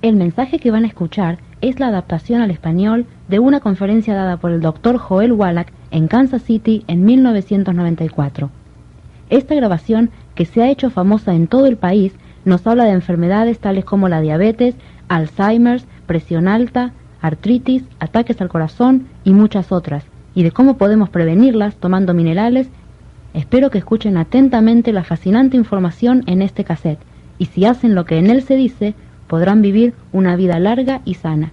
El mensaje que van a escuchar es la adaptación al español de una conferencia dada por el Dr. Joel Wallach en Kansas City en 1994. Esta grabación, que se ha hecho famosa en todo el país, nos habla de enfermedades tales como la diabetes, Alzheimer, presión alta, artritis, ataques al corazón y muchas otras, y de cómo podemos prevenirlas tomando minerales. Espero que escuchen atentamente la fascinante información en este cassette, y si hacen lo que en él se dice, podrán vivir una vida larga y sana.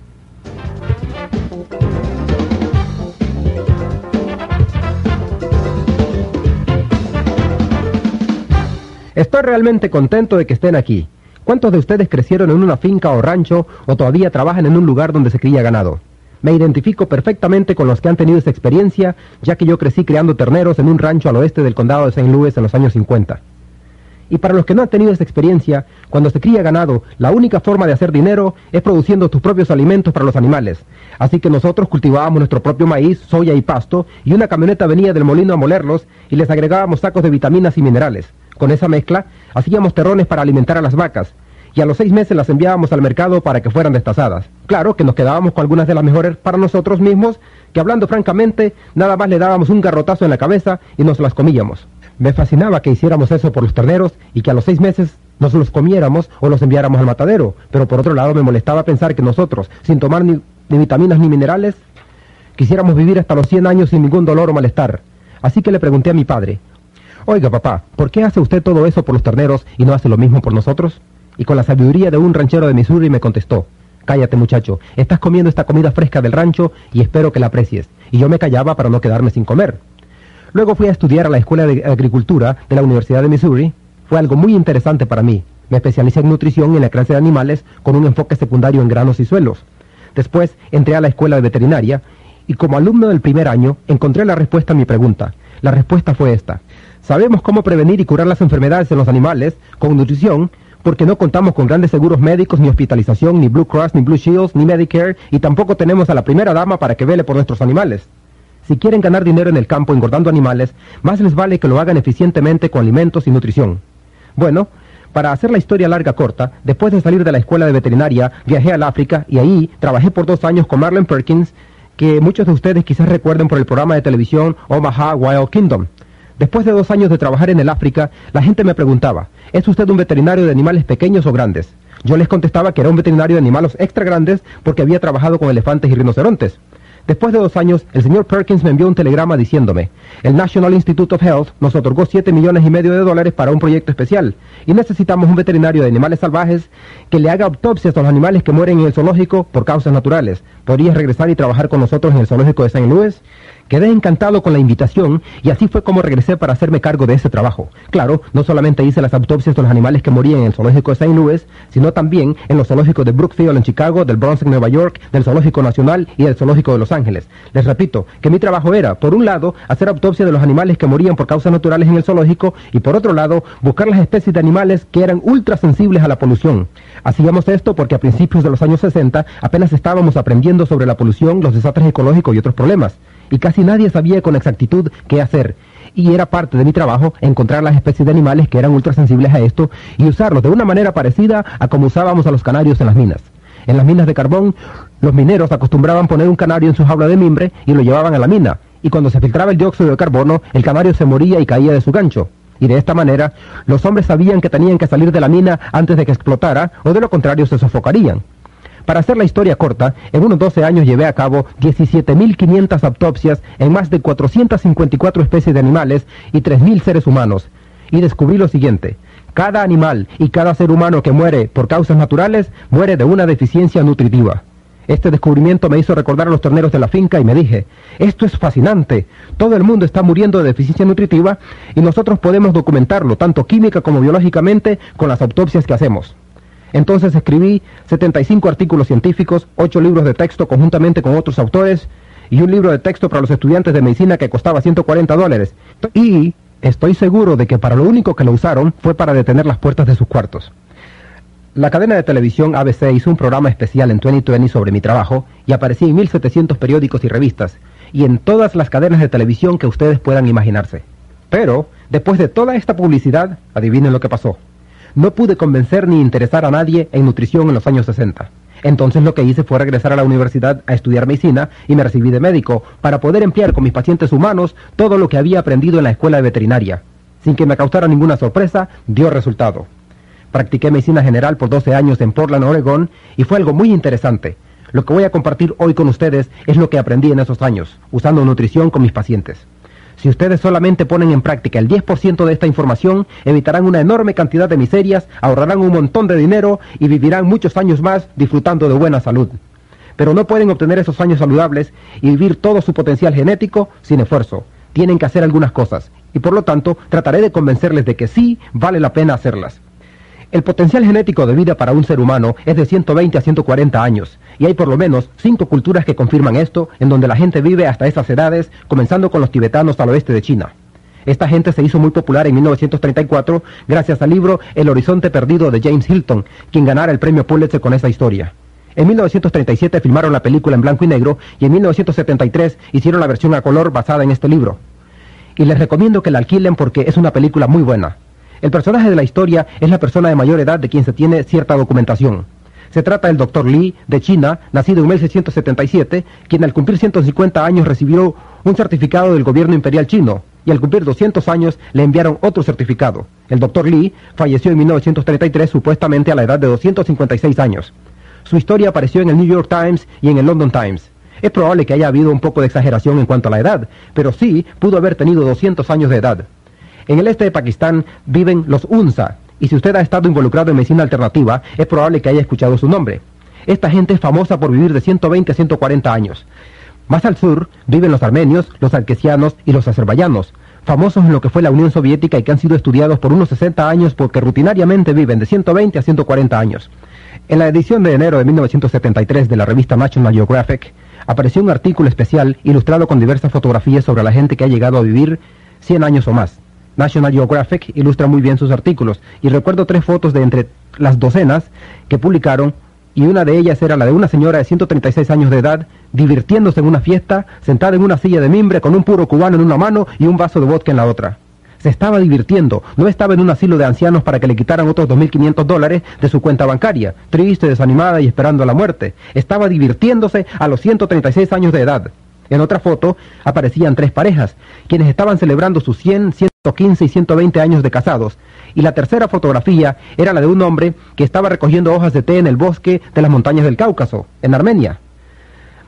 Estoy realmente contento de que estén aquí. ¿Cuántos de ustedes crecieron en una finca o rancho o todavía trabajan en un lugar donde se cría ganado? Me identifico perfectamente con los que han tenido esa experiencia, ya que yo crecí criando terneros en un rancho al oeste del condado de St. Louis en los años 50. Y para los que no han tenido esa experiencia, cuando se cría ganado, la única forma de hacer dinero es produciendo tus propios alimentos para los animales. Así que nosotros cultivábamos nuestro propio maíz, soya y pasto, y una camioneta venía del molino a molerlos y les agregábamos sacos de vitaminas y minerales. Con esa mezcla, hacíamos terrones para alimentar a las vacas, y a los 6 meses las enviábamos al mercado para que fueran destazadas. Claro que nos quedábamos con algunas de las mejores para nosotros mismos, que hablando francamente, nada más le dábamos un garrotazo en la cabeza y nos las comíamos. Me fascinaba que hiciéramos eso por los terneros y que a los 6 meses nos los comiéramos o los enviáramos al matadero, pero por otro lado me molestaba pensar que nosotros, sin tomar ni vitaminas ni minerales, quisiéramos vivir hasta los 100 años sin ningún dolor o malestar. Así que le pregunté a mi padre: «Oiga, papá, ¿por qué hace usted todo eso por los terneros y no hace lo mismo por nosotros?» Y con la sabiduría de un ranchero de Missouri me contestó: «Cállate, muchacho, estás comiendo esta comida fresca del rancho y espero que la aprecies». Y yo me callaba para no quedarme sin comer. Luego fui a estudiar a la Escuela de Agricultura de la Universidad de Missouri. Fue algo muy interesante para mí. Me especialicé en nutrición y en la crianza de animales con un enfoque secundario en granos y suelos. Después entré a la Escuela de Veterinaria y como alumno del primer año encontré la respuesta a mi pregunta. La respuesta fue esta: sabemos cómo prevenir y curar las enfermedades en los animales con nutrición, porque no contamos con grandes seguros médicos, ni hospitalización, ni Blue Cross, ni Blue Shields, ni Medicare, y tampoco tenemos a la primera dama para que vele por nuestros animales. Si quieren ganar dinero en el campo engordando animales, más les vale que lo hagan eficientemente con alimentos y nutrición. Bueno, para hacer la historia larga corta, después de salir de la escuela de veterinaria, viajé al África y ahí trabajé por 2 años con Marlon Perkins, que muchos de ustedes quizás recuerden por el programa de televisión Omaha Wild Kingdom. Después de 2 años de trabajar en el África, la gente me preguntaba: ¿es usted un veterinario de animales pequeños o grandes? Yo les contestaba que era un veterinario de animales extra grandes porque había trabajado con elefantes y rinocerontes. Después de 2 años, el señor Perkins me envió un telegrama diciéndome: el National Institute of Health nos otorgó $7,5 millones para un proyecto especial y necesitamos un veterinario de animales salvajes que le haga autopsias a los animales que mueren en el zoológico por causas naturales. ¿Podrías regresar y trabajar con nosotros en el zoológico de St. Louis? Quedé encantado con la invitación y así fue como regresé para hacerme cargo de ese trabajo. Claro, no solamente hice las autopsias de los animales que morían en el zoológico de St. Louis, sino también en los zoológicos de Brookfield en Chicago, del Bronx en Nueva York, del Zoológico Nacional y del Zoológico de Los Ángeles. Les repito que mi trabajo era, por un lado, hacer autopsia de los animales que morían por causas naturales en el zoológico y por otro lado, buscar las especies de animales que eran ultra sensibles a la polución. Hacíamos esto porque a principios de los años 60 apenas estábamos aprendiendo sobre la polución, los desastres ecológicos y otros problemas. Y casi nadie sabía con exactitud qué hacer. Y era parte de mi trabajo encontrar las especies de animales que eran ultrasensibles a esto y usarlos de una manera parecida a como usábamos a los canarios en las minas. En las minas de carbón, los mineros acostumbraban poner un canario en su jaula de mimbre y lo llevaban a la mina. Y cuando se filtraba el dióxido de carbono, el canario se moría y caía de su gancho. Y de esta manera, los hombres sabían que tenían que salir de la mina antes de que explotara, o de lo contrario se sofocarían. Para hacer la historia corta, en unos 12 años llevé a cabo 17.500 autopsias en más de 454 especies de animales y 3.000 seres humanos. Y descubrí lo siguiente: cada animal y cada ser humano que muere por causas naturales muere de una deficiencia nutritiva. Este descubrimiento me hizo recordar a los terneros de la finca y me dije: esto es fascinante, todo el mundo está muriendo de deficiencia nutritiva y nosotros podemos documentarlo tanto química como biológicamente con las autopsias que hacemos. Entonces escribí 75 artículos científicos, 8 libros de texto conjuntamente con otros autores y un libro de texto para los estudiantes de medicina que costaba $140. Y estoy seguro de que para lo único que lo usaron fue para detener las puertas de sus cuartos. La cadena de televisión ABC hizo un programa especial en 2020 sobre mi trabajo y aparecí en 1.700 periódicos y revistas y en todas las cadenas de televisión que ustedes puedan imaginarse. Pero, después de toda esta publicidad, adivinen lo que pasó. No pude convencer ni interesar a nadie en nutrición en los años 60. Entonces lo que hice fue regresar a la universidad a estudiar medicina y me recibí de médico para poder emplear con mis pacientes humanos todo lo que había aprendido en la escuela de veterinaria. Sin que me causara ninguna sorpresa, dio resultado. Practiqué medicina general por 12 años en Portland, Oregón, y fue algo muy interesante. Lo que voy a compartir hoy con ustedes es lo que aprendí en esos años, usando nutrición con mis pacientes. Si ustedes solamente ponen en práctica el 10% de esta información, evitarán una enorme cantidad de miserias, ahorrarán un montón de dinero y vivirán muchos años más disfrutando de buena salud. Pero no pueden obtener esos años saludables y vivir todo su potencial genético sin esfuerzo. Tienen que hacer algunas cosas, y por lo tanto trataré de convencerles de que sí vale la pena hacerlas. El potencial genético de vida para un ser humano es de 120 a 140 años, y hay por lo menos 5 culturas que confirman esto, en donde la gente vive hasta esas edades, comenzando con los tibetanos al oeste de China. Esta gente se hizo muy popular en 1934 gracias al libro El horizonte perdido de James Hilton, quien ganara el premio Pulitzer con esa historia. En 1937 filmaron la película en blanco y negro, y en 1973 hicieron la versión a color basada en este libro. Y les recomiendo que la alquilen porque es una película muy buena. El personaje de la historia es la persona de mayor edad de quien se tiene cierta documentación. Se trata del Dr. Li, de China, nacido en 1677, quien al cumplir 150 años recibió un certificado del gobierno imperial chino, y al cumplir 200 años le enviaron otro certificado. El Dr. Li falleció en 1933 supuestamente a la edad de 256 años. Su historia apareció en el New York Times y en el London Times. Es probable que haya habido un poco de exageración en cuanto a la edad, pero sí pudo haber tenido 200 años de edad. En el este de Pakistán viven los Unsa, y si usted ha estado involucrado en medicina alternativa, es probable que haya escuchado su nombre. Esta gente es famosa por vivir de 120 a 140 años. Más al sur viven los armenios, los arquesianos y los azerbaiyanos, famosos en lo que fue la Unión Soviética y que han sido estudiados por unos 60 años porque rutinariamente viven de 120 a 140 años. En la edición de enero de 1973 de la revista National Geographic, apareció un artículo especial ilustrado con diversas fotografías sobre la gente que ha llegado a vivir 100 años o más. National Geographic ilustra muy bien sus artículos, y recuerdo 3 fotos de entre las docenas que publicaron, y una de ellas era la de una señora de 136 años de edad, divirtiéndose en una fiesta, sentada en una silla de mimbre con un puro cubano en una mano y un vaso de vodka en la otra. Se estaba divirtiendo, no estaba en un asilo de ancianos para que le quitaran otros $2.500 de su cuenta bancaria, triste, desanimada y esperando la muerte. Estaba divirtiéndose a los 136 años de edad. En otra foto aparecían 3 parejas, quienes estaban celebrando sus 100, 115 y 120 años de casados. Y la tercera fotografía era la de un hombre que estaba recogiendo hojas de té en el bosque de las montañas del Cáucaso, en Armenia.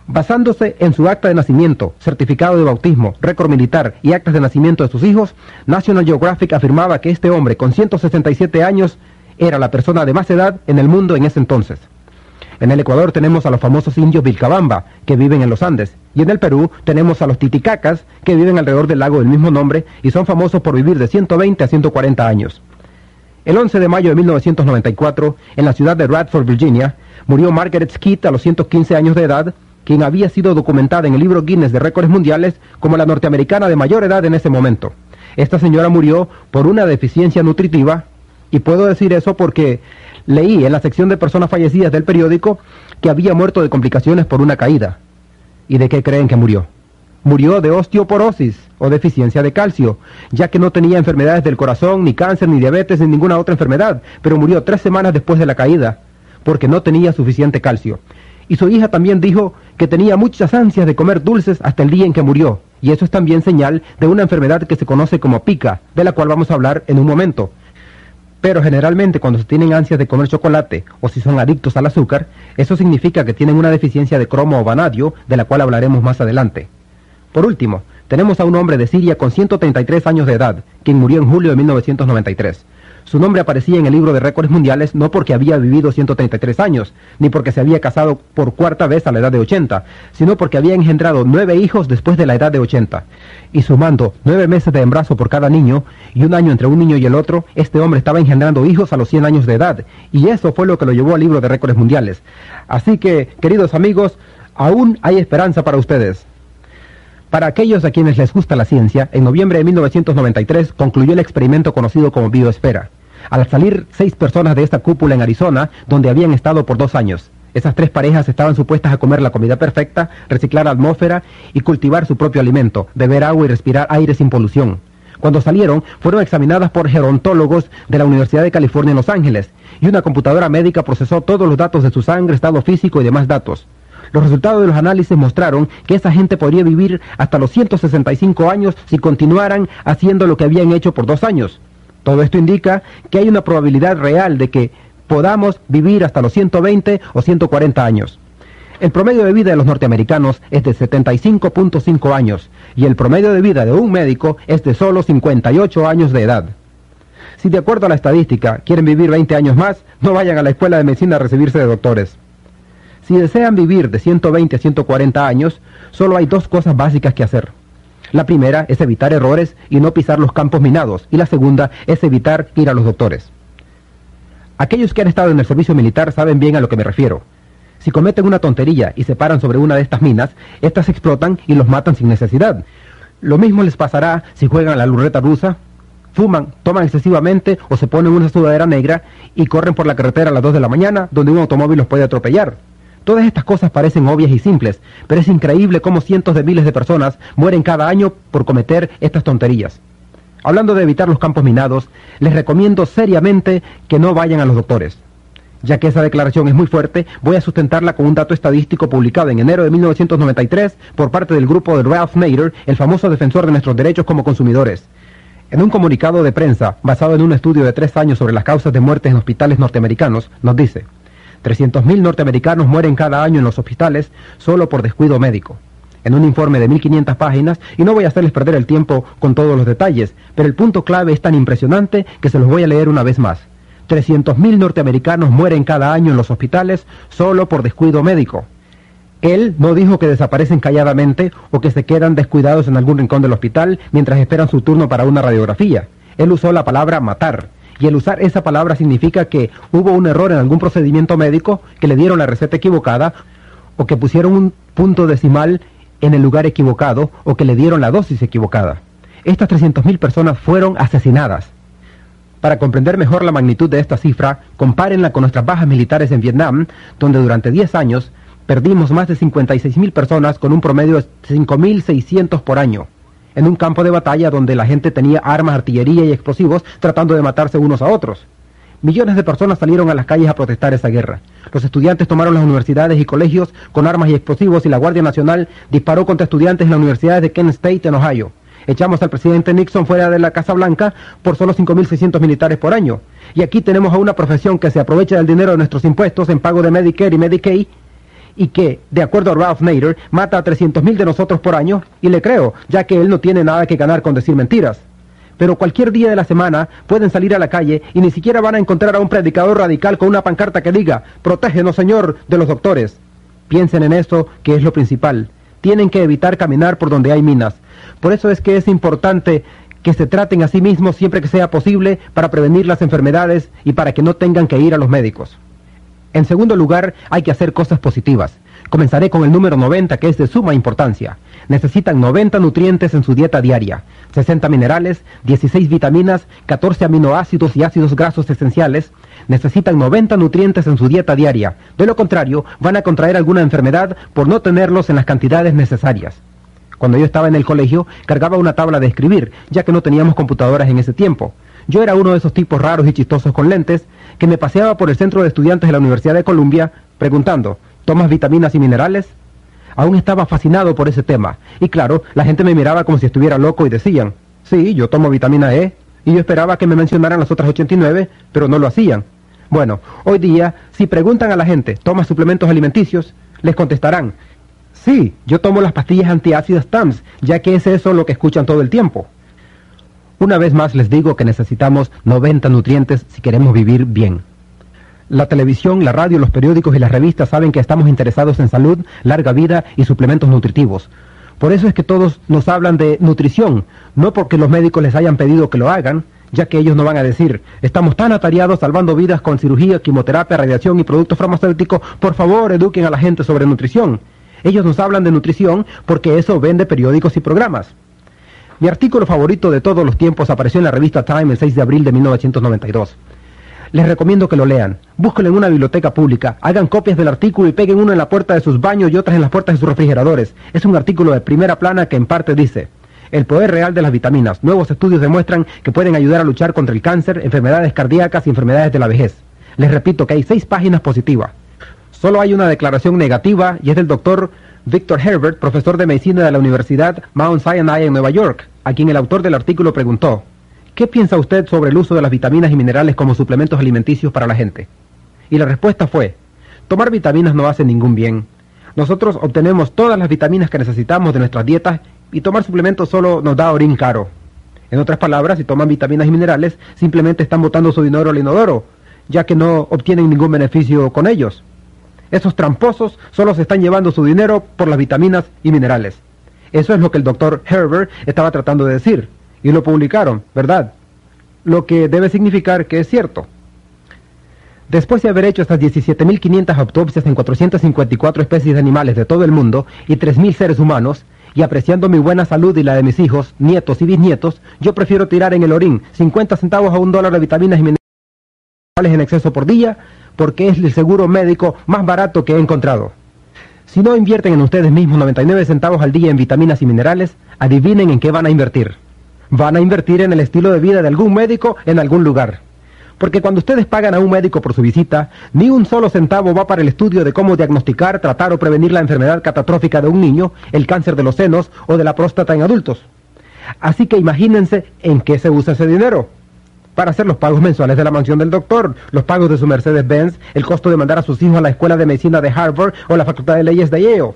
Basándose en su acta de nacimiento, certificado de bautismo, récord militar y actas de nacimiento de sus hijos, National Geographic afirmaba que este hombre con 167 años era la persona de más edad en el mundo en ese entonces. En el Ecuador tenemos a los famosos indios Vilcabamba, que viven en los Andes, y en el Perú tenemos a los titicacas, que viven alrededor del lago del mismo nombre y son famosos por vivir de 120 a 140 años. El 11 de mayo de 1994, en la ciudad de Radford, Virginia, murió Margaret Skeet a los 115 años de edad, quien había sido documentada en el libro Guinness de Récords Mundiales como la norteamericana de mayor edad en ese momento. Esta señora murió por una deficiencia nutritiva, y puedo decir eso porque leí en la sección de personas fallecidas del periódico que había muerto de complicaciones por una caída. ¿Y de qué creen que murió? Murió de osteoporosis o deficiencia de calcio, ya que no tenía enfermedades del corazón, ni cáncer, ni diabetes, ni ninguna otra enfermedad, pero murió 3 semanas después de la caída, porque no tenía suficiente calcio. Y su hija también dijo que tenía muchas ansias de comer dulces hasta el día en que murió, y eso es también señal de una enfermedad que se conoce como pica, de la cual vamos a hablar en un momento. Pero generalmente cuando se tienen ansias de comer chocolate o si son adictos al azúcar, eso significa que tienen una deficiencia de cromo o vanadio, de la cual hablaremos más adelante. Por último, tenemos a un hombre de Siria con 133 años de edad, quien murió en julio de 1993. Su nombre aparecía en el libro de récords mundiales no porque había vivido 133 años, ni porque se había casado por 4ª vez a la edad de 80, sino porque había engendrado 9 hijos después de la edad de 80. Y sumando 9 meses de embarazo por cada niño, y 1 año entre un niño y el otro, este hombre estaba engendrando hijos a los 100 años de edad, y eso fue lo que lo llevó al libro de récords mundiales. Así que, queridos amigos, aún hay esperanza para ustedes. Para aquellos a quienes les gusta la ciencia, en noviembre de 1993 concluyó el experimento conocido como biosfera. Al salir 6 personas de esta cúpula en Arizona, donde habían estado por 2 años. Esas 3 parejas estaban supuestas a comer la comida perfecta, reciclar la atmósfera y cultivar su propio alimento, beber agua y respirar aire sin polución. Cuando salieron, fueron examinadas por gerontólogos de la Universidad de California en Los Ángeles, y una computadora médica procesó todos los datos de su sangre, estado físico y demás datos. Los resultados de los análisis mostraron que esa gente podría vivir hasta los 165 años si continuaran haciendo lo que habían hecho por 2 años. Todo esto indica que hay una probabilidad real de que podamos vivir hasta los 120 o 140 años. El promedio de vida de los norteamericanos es de 75.5 años y el promedio de vida de un médico es de solo 58 años de edad. Si de acuerdo a la estadística quieren vivir 20 años más, no vayan a la escuela de medicina a recibirse de doctores. Si desean vivir de 120 a 140 años, solo hay 2 cosas básicas que hacer. La primera es evitar errores y no pisar los campos minados, y la segunda es evitar ir a los doctores. Aquellos que han estado en el servicio militar saben bien a lo que me refiero. Si cometen una tontería y se paran sobre una de estas minas, estas explotan y los matan sin necesidad. Lo mismo les pasará si juegan a la ruleta rusa, fuman, toman excesivamente o se ponen una sudadera negra y corren por la carretera a las 2 de la mañana, donde un automóvil los puede atropellar. Todas estas cosas parecen obvias y simples, pero es increíble cómo cientos de miles de personas mueren cada año por cometer estas tonterías. Hablando de evitar los campos minados, les recomiendo seriamente que no vayan a los doctores. Ya que esa declaración es muy fuerte, voy a sustentarla con un dato estadístico publicado en enero de 1993 por parte del grupo de Ralph Nader, el famoso defensor de nuestros derechos como consumidores. En un comunicado de prensa, basado en un estudio de 3 años sobre las causas de muerte en hospitales norteamericanos, nos dice: 300.000 norteamericanos mueren cada año en los hospitales solo por descuido médico. En un informe de 1.500 páginas, y no voy a hacerles perder el tiempo con todos los detalles, pero el punto clave es tan impresionante que se los voy a leer una vez más. 300.000 norteamericanos mueren cada año en los hospitales solo por descuido médico. Él no dijo que desaparecen calladamente o que se quedan descuidados en algún rincón del hospital mientras esperan su turno para una radiografía. Él usó la palabra matar. Y el usar esa palabra significa que hubo un error en algún procedimiento médico, que le dieron la receta equivocada, o que pusieron un punto decimal en el lugar equivocado, o que le dieron la dosis equivocada. Estas 300.000 personas fueron asesinadas. Para comprender mejor la magnitud de esta cifra, compárenla con nuestras bajas militares en Vietnam, donde durante 10 años perdimos más de 56.000 personas con un promedio de 5.600 por año, en un campo de batalla donde la gente tenía armas, artillería y explosivos tratando de matarse unos a otros. Millones de personas salieron a las calles a protestar esa guerra. Los estudiantes tomaron las universidades y colegios con armas y explosivos y la Guardia Nacional disparó contra estudiantes en las universidades de Kent State en Ohio. Echamos al presidente Nixon fuera de la Casa Blanca por solo 5.600 militares por año. Y aquí tenemos a una profesión que se aprovecha del dinero de nuestros impuestos en pago de Medicare y Medicaid, y que, de acuerdo a Ralph Nader, mata a 300.000 de nosotros por año, y le creo, ya que él no tiene nada que ganar con decir mentiras. Pero cualquier día de la semana pueden salir a la calle y ni siquiera van a encontrar a un predicador radical con una pancarta que diga: «Protégenos, Señor, de los doctores». Piensen en eso, que es lo principal. Tienen que evitar caminar por donde hay minas. Por eso es que es importante que se traten a sí mismos siempre que sea posible para prevenir las enfermedades y para que no tengan que ir a los médicos. En segundo lugar, hay que hacer cosas positivas. Comenzaré con el número 90, que es de suma importancia. Necesitan 90 nutrientes en su dieta diaria, 60 minerales, 16 vitaminas, 14 aminoácidos y ácidos grasos esenciales. Necesitan 90 nutrientes en su dieta diaria. De lo contrario, van a contraer alguna enfermedad por no tenerlos en las cantidades necesarias. Cuando yo estaba en el colegio, cargaba una tabla de escribir, ya que no teníamos computadoras en ese tiempo. Yo era uno de esos tipos raros y chistosos con lentes, que me paseaba por el centro de estudiantes de la Universidad de Columbia, preguntando: ¿tomas vitaminas y minerales? Aún estaba fascinado por ese tema, y claro, la gente me miraba como si estuviera loco y decían: sí, yo tomo vitamina E, y yo esperaba que me mencionaran las otras 89, pero no lo hacían. Bueno, hoy día, si preguntan a la gente: ¿tomas suplementos alimenticios?, les contestarán: sí, yo tomo las pastillas antiácidas TAMS, ya que es eso lo que escuchan todo el tiempo. Una vez más les digo que necesitamos 90 nutrientes si queremos vivir bien. La televisión, la radio, los periódicos y las revistas saben que estamos interesados en salud, larga vida y suplementos nutritivos. Por eso es que todos nos hablan de nutrición, no porque los médicos les hayan pedido que lo hagan, ya que ellos no van a decir: estamos tan atareados salvando vidas con cirugía, quimioterapia, radiación y productos farmacéuticos, por favor eduquen a la gente sobre nutrición. Ellos nos hablan de nutrición porque eso vende periódicos y programas. Mi artículo favorito de todos los tiempos apareció en la revista Time el 6 de abril de 1992. Les recomiendo que lo lean. Búsquenlo en una biblioteca pública, hagan copias del artículo y peguen uno en la puerta de sus baños y otras en las puertas de sus refrigeradores. Es un artículo de primera plana que en parte dice: El poder real de las vitaminas. Nuevos estudios demuestran que pueden ayudar a luchar contra el cáncer, enfermedades cardíacas y enfermedades de la vejez. Les repito que hay 6 páginas positivas. Solo hay una declaración negativa y es del doctor Victor Herbert, profesor de medicina de la Universidad Mount Sinai en Nueva York, a quien el autor del artículo preguntó: ¿qué piensa usted sobre el uso de las vitaminas y minerales como suplementos alimenticios para la gente? Y la respuesta fue: tomar vitaminas no hace ningún bien. Nosotros obtenemos todas las vitaminas que necesitamos de nuestras dietas y tomar suplementos solo nos da orín caro. En otras palabras, si toman vitaminas y minerales, simplemente están botando su dinero al inodoro, ya que no obtienen ningún beneficio con ellos. Esos tramposos solo se están llevando su dinero por las vitaminas y minerales. Eso es lo que el doctor Herbert estaba tratando de decir, y lo publicaron, ¿verdad? Lo que debe significar que es cierto. Después de haber hecho estas 17.500 autopsias en 454 especies de animales de todo el mundo y 3.000 seres humanos, y apreciando mi buena salud y la de mis hijos, nietos y bisnietos, yo prefiero tirar en el orín 50 centavos a $1 de vitaminas y minerales en exceso por día, porque es el seguro médico más barato que he encontrado. Si no invierten en ustedes mismos 99 centavos al día en vitaminas y minerales, adivinen en qué van a invertir. Van a invertir en el estilo de vida de algún médico en algún lugar. Porque cuando ustedes pagan a un médico por su visita, ni un solo centavo va para el estudio de cómo diagnosticar, tratar o prevenir la enfermedad catastrófica de un niño, el cáncer de los senos o de la próstata en adultos. Así que imagínense en qué se usa ese dinero. Para hacer los pagos mensuales de la mansión del doctor, los pagos de su Mercedes-Benz, el costo de mandar a sus hijos a la escuela de medicina de Harvard o la facultad de leyes de Yale.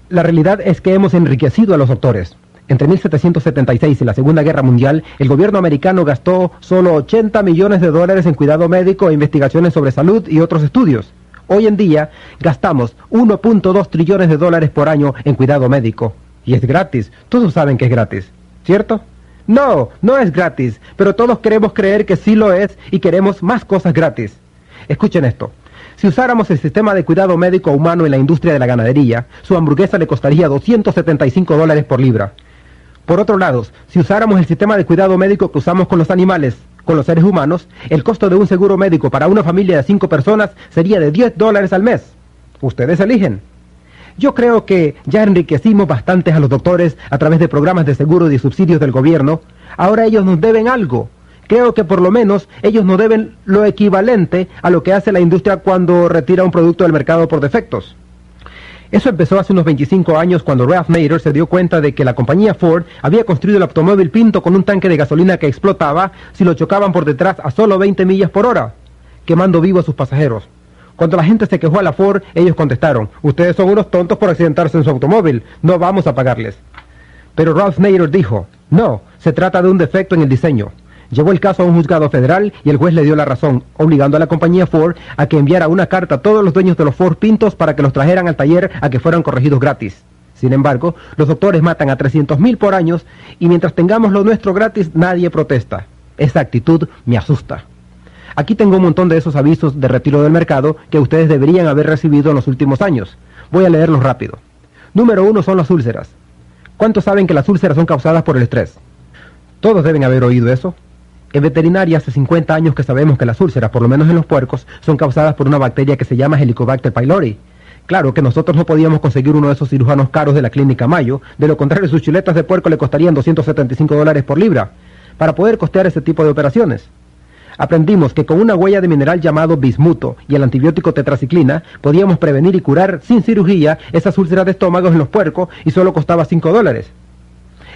La realidad es que hemos enriquecido a los doctores. Entre 1776 y la Segunda Guerra Mundial, el gobierno americano gastó solo $80 millones en cuidado médico e investigaciones sobre salud y otros estudios. Hoy en día, gastamos $1.2 trillones por año en cuidado médico. Y es gratis. Todos saben que es gratis, ¿cierto? No, no es gratis, pero todos queremos creer que sí lo es y queremos más cosas gratis. Escuchen esto. Si usáramos el sistema de cuidado médico humano en la industria de la ganadería, su hamburguesa le costaría $275 por libra. Por otro lado, si usáramos el sistema de cuidado médico que usamos con los animales, con los seres humanos, el costo de un seguro médico para una familia de 5 personas sería de $10 al mes. Ustedes eligen. Yo creo que ya enriquecimos bastantes a los doctores a través de programas de seguro y subsidios del gobierno. Ahora ellos nos deben algo. Creo que por lo menos ellos nos deben lo equivalente a lo que hace la industria cuando retira un producto del mercado por defectos. Eso empezó hace unos 25 años cuando Ralph Nader se dio cuenta de que la compañía Ford había construido el automóvil Pinto con un tanque de gasolina que explotaba si lo chocaban por detrás a solo 20 millas por hora, quemando vivo a sus pasajeros. Cuando la gente se quejó a la Ford, ellos contestaron: ustedes son unos tontos por accidentarse en su automóvil, no vamos a pagarles. Pero Ralph Nader dijo: no, se trata de un defecto en el diseño. Llevó el caso a un juzgado federal y el juez le dio la razón, obligando a la compañía Ford a que enviara una carta a todos los dueños de los Ford Pintos para que los trajeran al taller a que fueran corregidos gratis. Sin embargo, los doctores matan a 300,000 por año y mientras tengamos lo nuestro gratis, nadie protesta. Esa actitud me asusta. Aquí tengo un montón de esos avisos de retiro del mercado que ustedes deberían haber recibido en los últimos años. Voy a leerlos rápido. Número 1 son las úlceras. ¿Cuántos saben que las úlceras son causadas por el estrés? Todos deben haber oído eso. En veterinaria hace 50 años que sabemos que las úlceras, por lo menos en los puercos, son causadas por una bacteria que se llama Helicobacter pylori. Claro que nosotros no podíamos conseguir uno de esos cirujanos caros de la clínica Mayo, de lo contrario sus chuletas de puerco le costarían $275 por libra, para poder costear ese tipo de operaciones. Aprendimos que con una huella de mineral llamado bismuto y el antibiótico tetraciclina podíamos prevenir y curar sin cirugía esas úlceras de estómago en los puercos y solo costaba $5.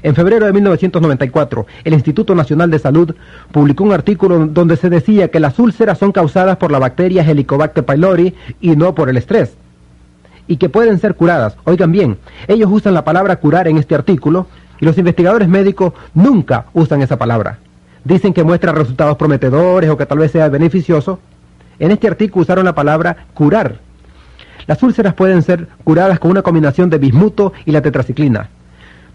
En febrero de 1994, el Instituto Nacional de Salud publicó un artículo donde se decía que las úlceras son causadas por la bacteria Helicobacter pylori y no por el estrés, y que pueden ser curadas. Oigan bien, ellos usan la palabra curar en este artículo y los investigadores médicos nunca usan esa palabra. Dicen que muestra resultados prometedores o que tal vez sea beneficioso. En este artículo usaron la palabra curar. Las úlceras pueden ser curadas con una combinación de bismuto y la tetraciclina.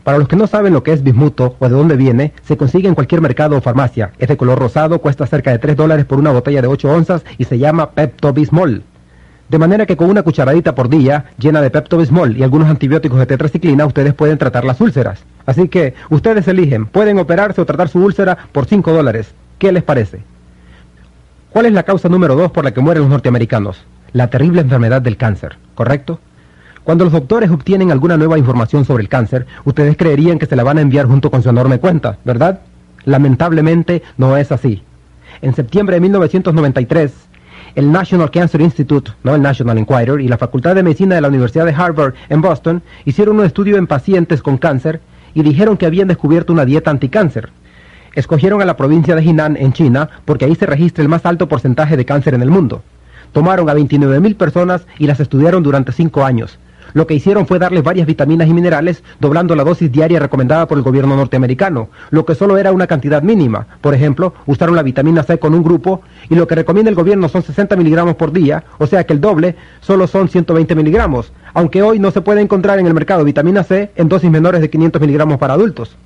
Para los que no saben lo que es bismuto o de dónde viene, se consigue en cualquier mercado o farmacia. Es de color rosado, cuesta cerca de $3 por una botella de 8 onzas y se llama Pepto-Bismol. De manera que con una cucharadita por día, llena de Pepto-Bismol y algunos antibióticos de tetraciclina, ustedes pueden tratar las úlceras. Así que, ustedes eligen, pueden operarse o tratar su úlcera por $5. ¿Qué les parece? ¿Cuál es la causa número 2 por la que mueren los norteamericanos? La terrible enfermedad del cáncer, ¿correcto? Cuando los doctores obtienen alguna nueva información sobre el cáncer, ustedes creerían que se la van a enviar junto con su enorme cuenta, ¿verdad? Lamentablemente no es así. En septiembre de 1993, el National Cancer Institute, no el National Enquirer, y la Facultad de Medicina de la Universidad de Harvard en Boston hicieron un estudio en pacientes con cáncer y dijeron que habían descubierto una dieta anticáncer. Escogieron a la provincia de Henan en China porque ahí se registra el más alto porcentaje de cáncer en el mundo. Tomaron a 29,000 personas y las estudiaron durante 5 años. Lo que hicieron fue darles varias vitaminas y minerales, doblando la dosis diaria recomendada por el gobierno norteamericano, lo que solo era una cantidad mínima. Por ejemplo, usaron la vitamina C con un grupo, y lo que recomienda el gobierno son 60 miligramos por día, o sea que el doble solo son 120 miligramos, aunque hoy no se puede encontrar en el mercado vitamina C en dosis menores de 500 miligramos para adultos.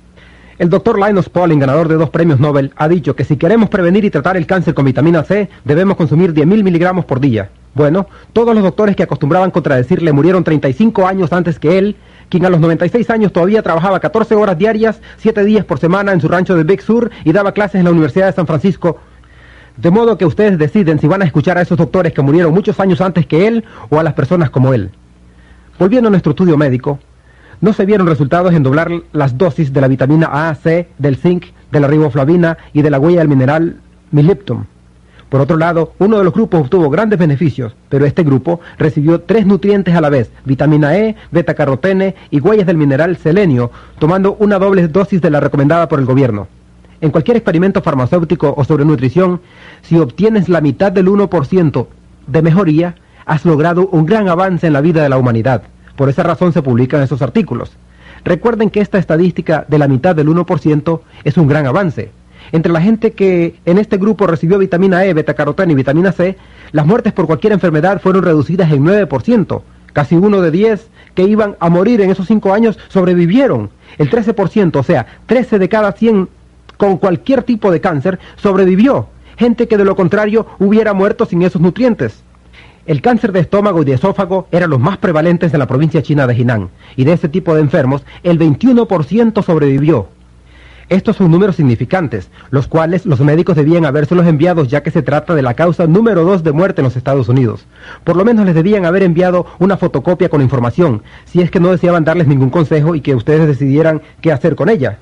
El Dr. Linus Pauling, ganador de 2 premios Nobel, ha dicho que si queremos prevenir y tratar el cáncer con vitamina C, debemos consumir 10,000 miligramos por día. Bueno, todos los doctores que acostumbraban contradecirle murieron 35 años antes que él, quien a los 96 años todavía trabajaba 14 horas diarias, 7 días por semana en su rancho de Big Sur y daba clases en la Universidad de San Francisco. De modo que ustedes deciden si van a escuchar a esos doctores que murieron muchos años antes que él o a las personas como él. Volviendo a nuestro estudio médico, no se vieron resultados en doblar las dosis de la vitamina A, C, del zinc, de la riboflavina y de la huella del mineral miliptum. Por otro lado, uno de los grupos obtuvo grandes beneficios, pero este grupo recibió 3 nutrientes a la vez, vitamina E, beta-carotene y huellas del mineral selenio, tomando una doble dosis de la recomendada por el gobierno. En cualquier experimento farmacéutico o sobre nutrición, si obtienes la mitad del 1% de mejoría, has logrado un gran avance en la vida de la humanidad. Por esa razón se publican esos artículos. Recuerden que esta estadística de la mitad del 1% es un gran avance. Entre la gente que en este grupo recibió vitamina E, beta-carotene y vitamina C, las muertes por cualquier enfermedad fueron reducidas en 9%. Casi 1 de 10 que iban a morir en esos 5 años sobrevivieron. El 13%, o sea, 13 de cada 100 con cualquier tipo de cáncer sobrevivió. Gente que de lo contrario hubiera muerto sin esos nutrientes. El cáncer de estómago y de esófago eran los más prevalentes en la provincia china de Henan, y de ese tipo de enfermos, el 21% sobrevivió. Estos son números significantes, los cuales los médicos debían habérselos enviados ya que se trata de la causa número 2 de muerte en los Estados Unidos. Por lo menos les debían haber enviado una fotocopia con información, si es que no deseaban darles ningún consejo y que ustedes decidieran qué hacer con ella.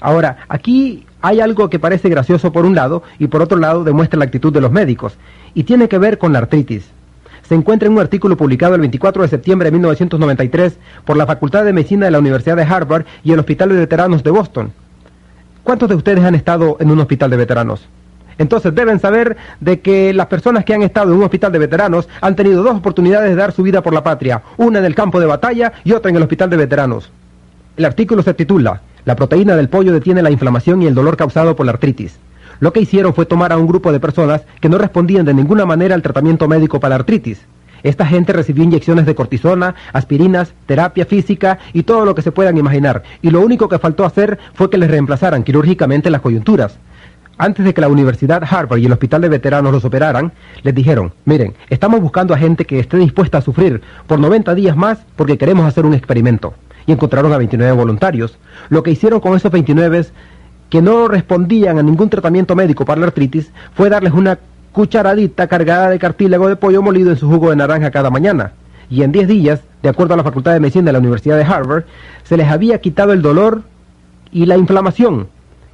Ahora, aquí hay algo que parece gracioso por un lado y por otro lado demuestra la actitud de los médicos, y tiene que ver con la artritis. Se encuentra en un artículo publicado el 24 de septiembre de 1993 por la Facultad de Medicina de la Universidad de Harvard y el Hospital de Veteranos de Boston. ¿Cuántos de ustedes han estado en un hospital de veteranos? Entonces deben saber de que las personas que han estado en un hospital de veteranos han tenido 2 oportunidades de dar su vida por la patria, una en el campo de batalla y otra en el hospital de veteranos. El artículo se titula «La proteína del pollo detiene la inflamación y el dolor causado por la artritis». Lo que hicieron fue tomar a un grupo de personas que no respondían de ninguna manera al tratamiento médico para la artritis. Esta gente recibió inyecciones de cortisona, aspirinas, terapia física y todo lo que se puedan imaginar, y lo único que faltó hacer fue que les reemplazaran quirúrgicamente las coyunturas. Antes de que la Universidad Harvard y el Hospital de Veteranos los operaran, les dijeron, miren, estamos buscando a gente que esté dispuesta a sufrir por 90 días más porque queremos hacer un experimento. Y encontraron a 29 voluntarios. Lo que hicieron con esos 29 que no respondían a ningún tratamiento médico para la artritis fue darles una cucharadita cargada de cartílago de pollo molido en su jugo de naranja cada mañana. Y en 10 días, de acuerdo a la Facultad de Medicina de la Universidad de Harvard, se les había quitado el dolor y la inflamación.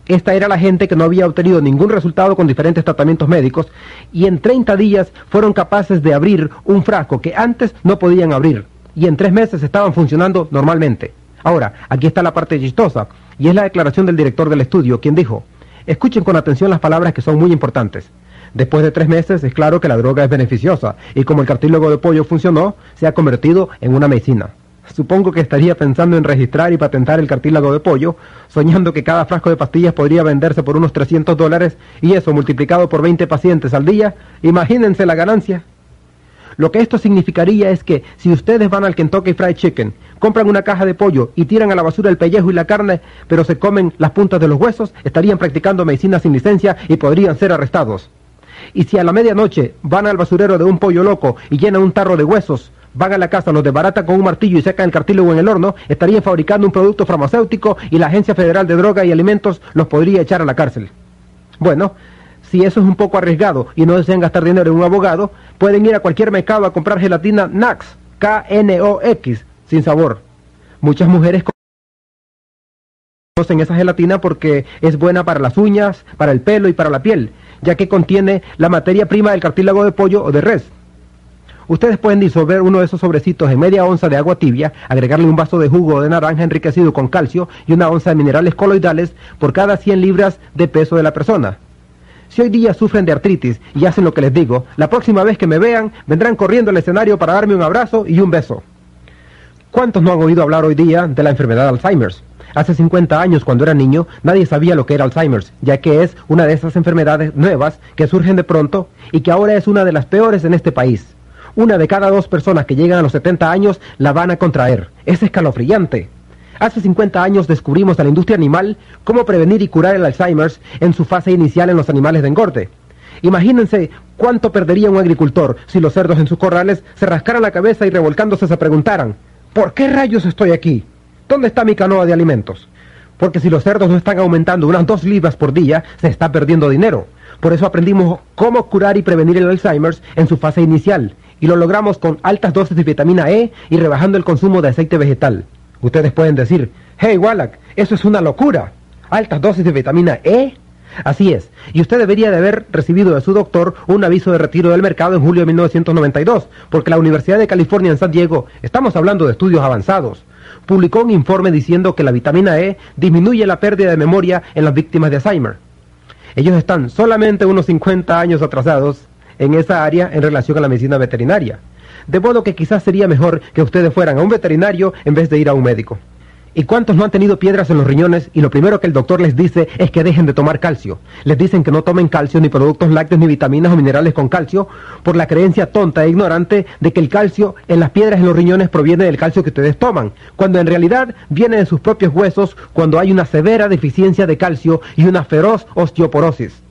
Esta era la gente que no había obtenido ningún resultado con diferentes tratamientos médicos, y en 30 días fueron capaces de abrir un frasco que antes no podían abrir, y en 3 meses estaban funcionando normalmente. Ahora, aquí está la parte chistosa, y es la declaración del director del estudio, quien dijo, escuchen con atención las palabras que son muy importantes. Después de 3 meses es claro que la droga es beneficiosa, y como el cartílago de pollo funcionó, se ha convertido en una medicina. Supongo que estaría pensando en registrar y patentar el cartílago de pollo, soñando que cada frasco de pastillas podría venderse por unos $300, y eso multiplicado por 20 pacientes al día, imagínense la ganancia. Lo que esto significaría es que si ustedes van al Kentucky Fried Chicken, compran una caja de pollo y tiran a la basura el pellejo y la carne, pero se comen las puntas de los huesos, estarían practicando medicina sin licencia y podrían ser arrestados. Y si a la medianoche van al basurero de un pollo loco y llenan un tarro de huesos, van a la casa, los desbaratan con un martillo y sacan el cartílago en el horno, estarían fabricando un producto farmacéutico y la Agencia Federal de Droga y Alimentos los podría echar a la cárcel. Bueno, si eso es un poco arriesgado y no desean gastar dinero en un abogado, pueden ir a cualquier mercado a comprar gelatina Nax, Knox, sin sabor. Muchas mujeres conocen esa gelatina porque es buena para las uñas, para el pelo y para la piel, ya que contiene la materia prima del cartílago de pollo o de res. Ustedes pueden disolver uno de esos sobrecitos en media onza de agua tibia, agregarle un vaso de jugo de naranja enriquecido con calcio y una onza de minerales coloidales por cada 100 libras de peso de la persona. Si hoy día sufren de artritis y hacen lo que les digo, la próxima vez que me vean, vendrán corriendo al escenario para darme un abrazo y un beso. ¿Cuántos no han oído hablar hoy día de la enfermedad de Alzheimer's? Hace 50 años, cuando era niño, nadie sabía lo que era Alzheimer's, ya que es una de esas enfermedades nuevas que surgen de pronto y que ahora es una de las peores en este país. Una de cada 2 personas que llegan a los 70 años la van a contraer. Es escalofriante. Hace 50 años descubrimos a la industria animal cómo prevenir y curar el Alzheimer's en su fase inicial en los animales de engorde. Imagínense cuánto perdería un agricultor si los cerdos en sus corrales se rascaran la cabeza y revolcándose se preguntaran: ¿por qué rayos estoy aquí? ¿Dónde está mi canoa de alimentos? Porque si los cerdos no están aumentando unas 2 libras por día, se está perdiendo dinero. Por eso aprendimos cómo curar y prevenir el Alzheimer's en su fase inicial, y lo logramos con altas dosis de vitamina E y rebajando el consumo de aceite vegetal. Ustedes pueden decir: hey Wallach, eso es una locura. ¿Altas dosis de vitamina E? Así es, y usted debería de haber recibido de su doctor un aviso de retiro del mercado en julio de 1992, porque la Universidad de California en San Diego, estamos hablando de estudios avanzados, publicó un informe diciendo que la vitamina E disminuye la pérdida de memoria en las víctimas de Alzheimer. Ellos están solamente unos 50 años atrasados en esa área en relación a la medicina veterinaria. De modo que quizás sería mejor que ustedes fueran a un veterinario en vez de ir a un médico. ¿Y cuántos no han tenido piedras en los riñones y lo primero que el doctor les dice es que dejen de tomar calcio? Les dicen que no tomen calcio, ni productos lácteos, ni vitaminas o minerales con calcio, por la creencia tonta e ignorante de que el calcio en las piedras en los riñones proviene del calcio que ustedes toman, cuando en realidad viene de sus propios huesos cuando hay una severa deficiencia de calcio y una feroz osteoporosis.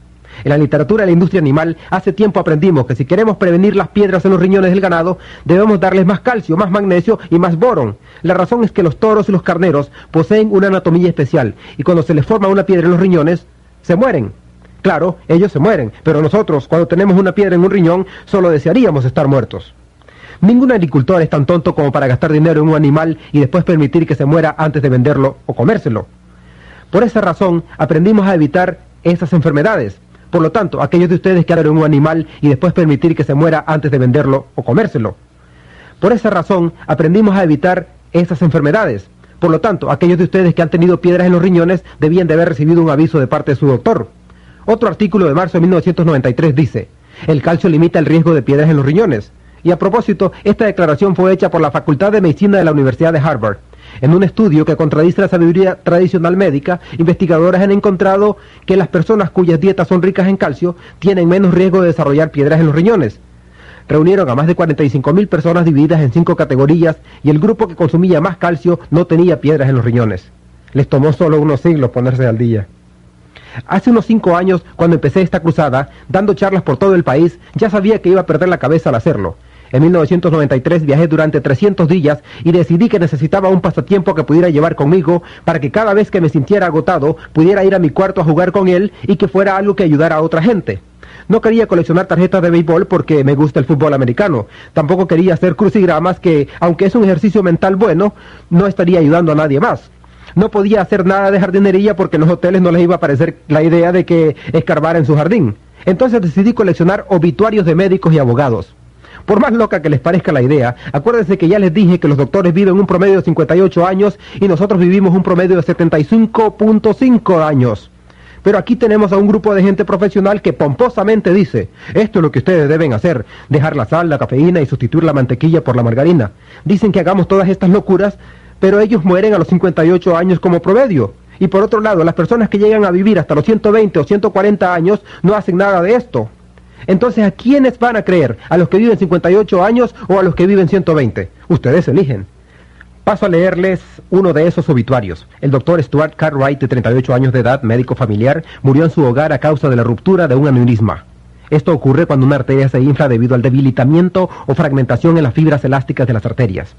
En la literatura de la industria animal, hace tiempo aprendimos que si queremos prevenir las piedras en los riñones del ganado, debemos darles más calcio, más magnesio y más borón. La razón es que los toros y los carneros poseen una anatomía especial, y cuando se les forma una piedra en los riñones, se mueren. Claro, ellos se mueren, pero nosotros, cuando tenemos una piedra en un riñón, solo desearíamos estar muertos. Ningún agricultor es tan tonto como para gastar dinero en un animal y después permitir que se muera antes de venderlo o comérselo. Por esa razón, aprendimos a evitar esas enfermedades. Por lo tanto, aquellos de ustedes que adoran un animal y después permitir que se muera antes de venderlo o comérselo. Por esa razón, aprendimos a evitar esas enfermedades. Por lo tanto, aquellos de ustedes que han tenido piedras en los riñones debían de haber recibido un aviso de parte de su doctor. Otro artículo de marzo de 1993 dice: el calcio limita el riesgo de piedras en los riñones. Y a propósito, esta declaración fue hecha por la Facultad de Medicina de la Universidad de Harvard. En un estudio que contradice la sabiduría tradicional médica, investigadores han encontrado que las personas cuyas dietas son ricas en calcio tienen menos riesgo de desarrollar piedras en los riñones. Reunieron a más de 45,000 personas divididas en 5 categorías y el grupo que consumía más calcio no tenía piedras en los riñones. Les tomó solo unos siglos ponerse al día. Hace unos 5 años, cuando empecé esta cruzada, dando charlas por todo el país, ya sabía que iba a perder la cabeza al hacerlo. En 1993 viajé durante 300 días y decidí que necesitaba un pasatiempo que pudiera llevar conmigo para que cada vez que me sintiera agotado pudiera ir a mi cuarto a jugar con él y que fuera algo que ayudara a otra gente. No quería coleccionar tarjetas de béisbol porque me gusta el fútbol americano. Tampoco quería hacer crucigramas que, aunque es un ejercicio mental bueno, no estaría ayudando a nadie más. No podía hacer nada de jardinería porque en los hoteles no les iba a parecer la idea de que escarbara en su jardín. Entonces decidí coleccionar obituarios de médicos y abogados. Por más loca que les parezca la idea, acuérdense que ya les dije que los doctores viven un promedio de 58 años y nosotros vivimos un promedio de 75.5 años. Pero aquí tenemos a un grupo de gente profesional que pomposamente dice: esto es lo que ustedes deben hacer, dejar la sal, la cafeína y sustituir la mantequilla por la margarina. Dicen que hagamos todas estas locuras, pero ellos mueren a los 58 años como promedio. Y por otro lado, las personas que llegan a vivir hasta los 120 o 140 años no hacen nada de esto. Entonces, ¿a quiénes van a creer? ¿A los que viven 58 años o a los que viven 120? Ustedes eligen. Paso a leerles uno de esos obituarios. El doctor Stuart Cartwright, de 38 años de edad, médico familiar, murió en su hogar a causa de la ruptura de un aneurisma. Esto ocurre cuando una arteria se infla debido al debilitamiento o fragmentación en las fibras elásticas de las arterias.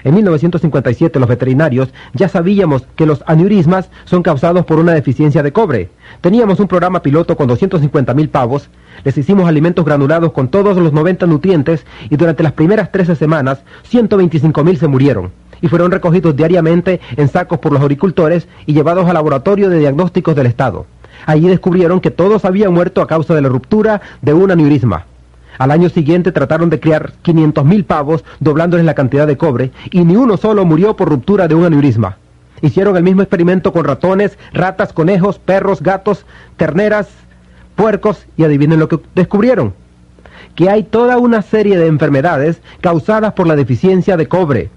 En 1957 los veterinarios ya sabíamos que los aneurismas son causados por una deficiencia de cobre. Teníamos un programa piloto con 250,000 pavos, les hicimos alimentos granulados con todos los 90 nutrientes y durante las primeras 13 semanas 125,000 se murieron y fueron recogidos diariamente en sacos por los agricultores y llevados al laboratorio de diagnósticos del estado. Allí descubrieron que todos habían muerto a causa de la ruptura de un aneurisma. Al año siguiente trataron de criar 500,000 pavos, doblándoles la cantidad de cobre, y ni uno solo murió por ruptura de un aneurisma. Hicieron el mismo experimento con ratones, ratas, conejos, perros, gatos, terneras, puercos, y adivinen lo que descubrieron. Que hay toda una serie de enfermedades causadas por la deficiencia de cobre.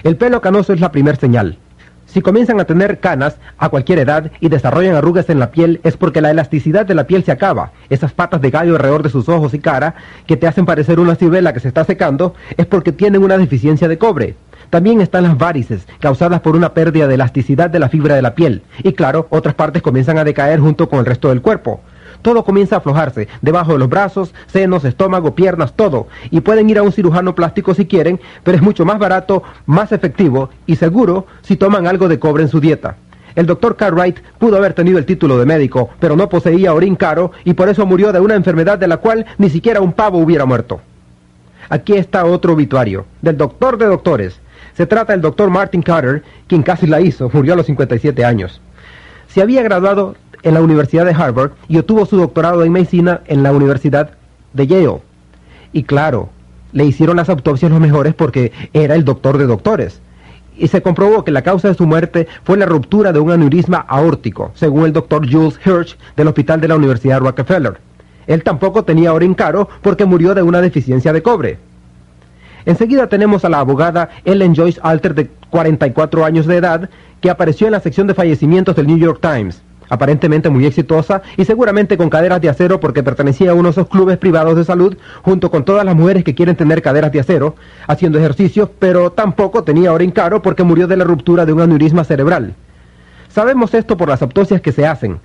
El pelo canoso es la primer señal. Si comienzan a tener canas a cualquier edad y desarrollan arrugas en la piel es porque la elasticidad de la piel se acaba. Esas patas de gallo alrededor de sus ojos y cara que te hacen parecer una ciruela que se está secando es porque tienen una deficiencia de cobre. También están las varices, causadas por una pérdida de elasticidad de la fibra de la piel. Y claro, otras partes comienzan a decaer junto con el resto del cuerpo. Todo comienza a aflojarse, debajo de los brazos, senos, estómago, piernas, todo. Y pueden ir a un cirujano plástico si quieren, pero es mucho más barato, más efectivo y seguro si toman algo de cobre en su dieta. El Dr. Cartwright pudo haber tenido el título de médico, pero no poseía orín caro y por eso murió de una enfermedad de la cual ni siquiera un pavo hubiera muerto. Aquí está otro obituario, del doctor de doctores. Se trata del Dr. Martin Carter, quien casi la hizo, murió a los 57 años. Se había graduado en la Universidad de Harvard y obtuvo su doctorado en medicina en la Universidad de Yale. Y claro, le hicieron las autopsias los mejores porque era el doctor de doctores. Y se comprobó que la causa de su muerte fue la ruptura de un aneurisma aórtico, según el doctor Jules Hirsch del Hospital de la Universidad Rockefeller. Él tampoco tenía orín caro porque murió de una deficiencia de cobre. Enseguida tenemos a la abogada Ellen Joyce Alter, de 44 años de edad, que apareció en la sección de fallecimientos del New York Times. Aparentemente muy exitosa y seguramente con caderas de acero porque pertenecía a uno de esos clubes privados de salud junto con todas las mujeres que quieren tener caderas de acero, haciendo ejercicios, pero tampoco tenía orín caro porque murió de la ruptura de un aneurisma cerebral. Sabemos esto por las autopsias que se hacen,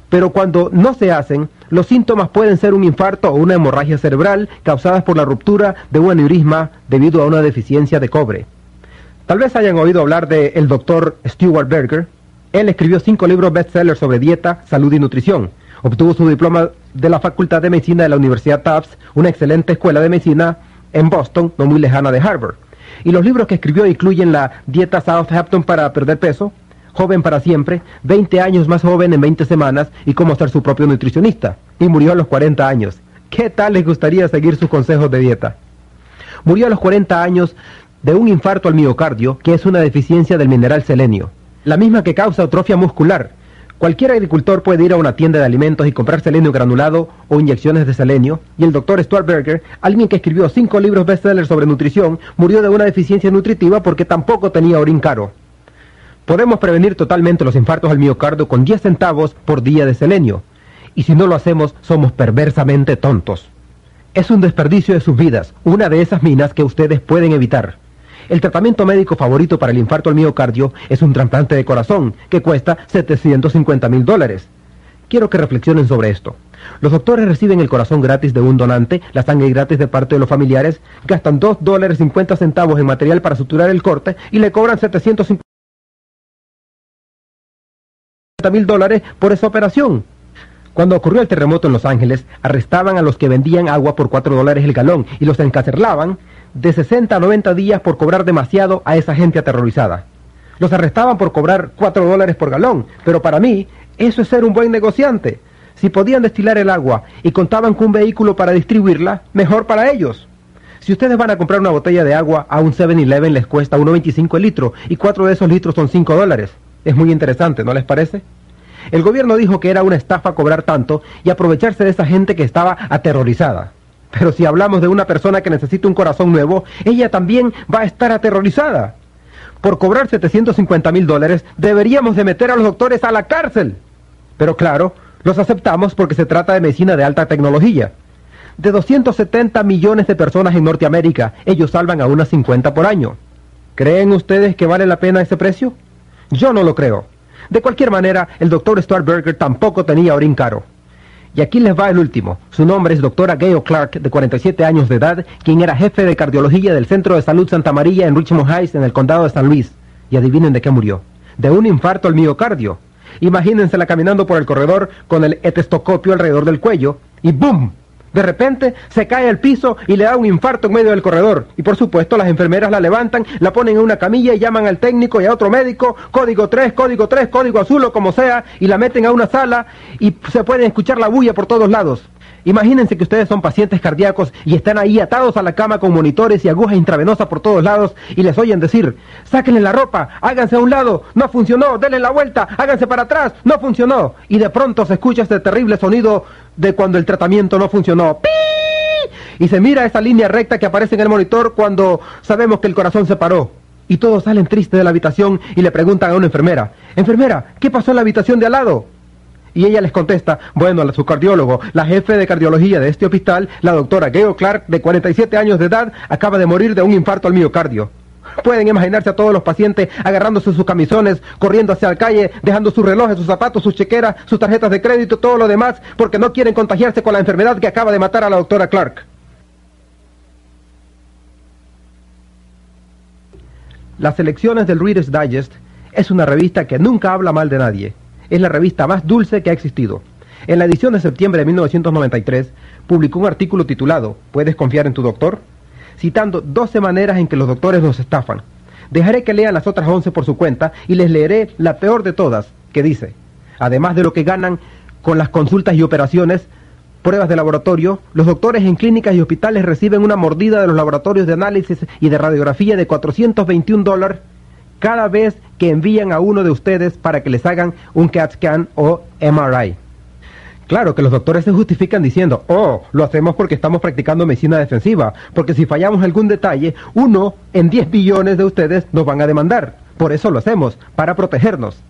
pero cuando no se hacen, los síntomas pueden ser un infarto o una hemorragia cerebral causadas por la ruptura de un aneurisma debido a una deficiencia de cobre. Tal vez hayan oído hablar del Dr. Stuart Berger. Él escribió 5 libros bestsellers sobre dieta, salud y nutrición. Obtuvo su diploma de la Facultad de Medicina de la Universidad Tufts, una excelente escuela de medicina en Boston, no muy lejana de Harvard. Y los libros que escribió incluyen la Dieta Southampton para perder peso, Joven para siempre, 20 años más joven en 20 semanas y cómo ser su propio nutricionista. Y murió a los 40 años. ¿Qué tal les gustaría seguir sus consejos de dieta? Murió a los 40 años de un infarto al miocardio, que es una deficiencia del mineral selenio, la misma que causa atrofia muscular. Cualquier agricultor puede ir a una tienda de alimentos y comprar selenio granulado o inyecciones de selenio, y el Dr. Stuart Berger, alguien que escribió 5 libros bestsellers sobre nutrición, murió de una deficiencia nutritiva porque tampoco tenía orín caro. Podemos prevenir totalmente los infartos al miocardio con 10 centavos por día de selenio, y si no lo hacemos, somos perversamente tontos. Es un desperdicio de sus vidas, una de esas minas que ustedes pueden evitar. El tratamiento médico favorito para el infarto al miocardio es un trasplante de corazón, que cuesta $750,000. Quiero que reflexionen sobre esto. Los doctores reciben el corazón gratis de un donante, la sangre gratis de parte de los familiares, gastan $2.50 en material para suturar el corte y le cobran $750,000 por esa operación. Cuando ocurrió el terremoto en Los Ángeles, arrestaban a los que vendían agua por $4 el galón y los encarcelaban de 60 a 90 días por cobrar demasiado a esa gente aterrorizada. Los arrestaban por cobrar $4 por galón, pero para mí eso es ser un buen negociante. Si podían destilar el agua y contaban con un vehículo para distribuirla, mejor para ellos. Si ustedes van a comprar una botella de agua a un 7-Eleven les cuesta $1.25 el litro y 4 de esos litros son $5. Es muy interesante, ¿no les parece? El gobierno dijo que era una estafa cobrar tanto y aprovecharse de esa gente que estaba aterrorizada. Pero si hablamos de una persona que necesita un corazón nuevo, ella también va a estar aterrorizada. Por cobrar $750,000 deberíamos de meter a los doctores a la cárcel. Pero claro, los aceptamos porque se trata de medicina de alta tecnología. De 270 millones de personas en Norteamérica, ellos salvan a unas 50 por año. ¿Creen ustedes que vale la pena ese precio? Yo no lo creo. De cualquier manera, el Dr. Stuart Berger tampoco tenía orín caro. Y aquí les va el último. Su nombre es doctora Gayle Clark, de 47 años de edad, quien era jefe de cardiología del Centro de Salud Santa María en Richmond Heights, en el condado de San Luis. Y adivinen de qué murió. De un infarto al miocardio. Imagínensela caminando por el corredor con el estetoscopio alrededor del cuello y ¡boom! De repente se cae al piso y le da un infarto en medio del corredor. Y por supuesto las enfermeras la levantan, la ponen en una camilla y llaman al técnico y a otro médico, código 3, código azul o como sea, y la meten a una sala y se pueden escuchar la bulla por todos lados. Imagínense que ustedes son pacientes cardíacos y están ahí atados a la cama con monitores y agujas intravenosas por todos lados y les oyen decir, sáquenle la ropa, háganse a un lado, no funcionó, denle la vuelta, háganse para atrás, no funcionó. Y de pronto se escucha este terrible sonido de cuando el tratamiento no funcionó. ¡Pi! Y se mira esa línea recta que aparece en el monitor cuando sabemos que el corazón se paró. Y todos salen tristes de la habitación y le preguntan a una enfermera, enfermera, ¿qué pasó en la habitación de al lado? Y ella les contesta, bueno, su cardiólogo, la jefe de cardiología de este hospital, la doctora Gayle Clark, de 47 años de edad, acaba de morir de un infarto al miocardio. Pueden imaginarse a todos los pacientes agarrándose sus camisones, corriendo hacia la calle, dejando sus relojes, sus zapatos, sus chequeras, sus tarjetas de crédito, todo lo demás, porque no quieren contagiarse con la enfermedad que acaba de matar a la doctora Clark. Las selecciones del Reader's Digest es una revista que nunca habla mal de nadie. Es la revista más dulce que ha existido. En la edición de septiembre de 1993, publicó un artículo titulado ¿Puedes confiar en tu doctor?, citando 12 maneras en que los doctores nos estafan. Dejaré que lean las otras 11 por su cuenta y les leeré la peor de todas, que dice, además de lo que ganan con las consultas y operaciones, pruebas de laboratorio, los doctores en clínicas y hospitales reciben una mordida de los laboratorios de análisis y de radiografía de $421 cada vez que envían a uno de ustedes para que les hagan un CAT scan o MRI. Claro que los doctores se justifican diciendo, oh, lo hacemos porque estamos practicando medicina defensiva, porque si fallamos algún detalle, 1 en 10 billones de ustedes nos van a demandar. Por eso lo hacemos, para protegernos.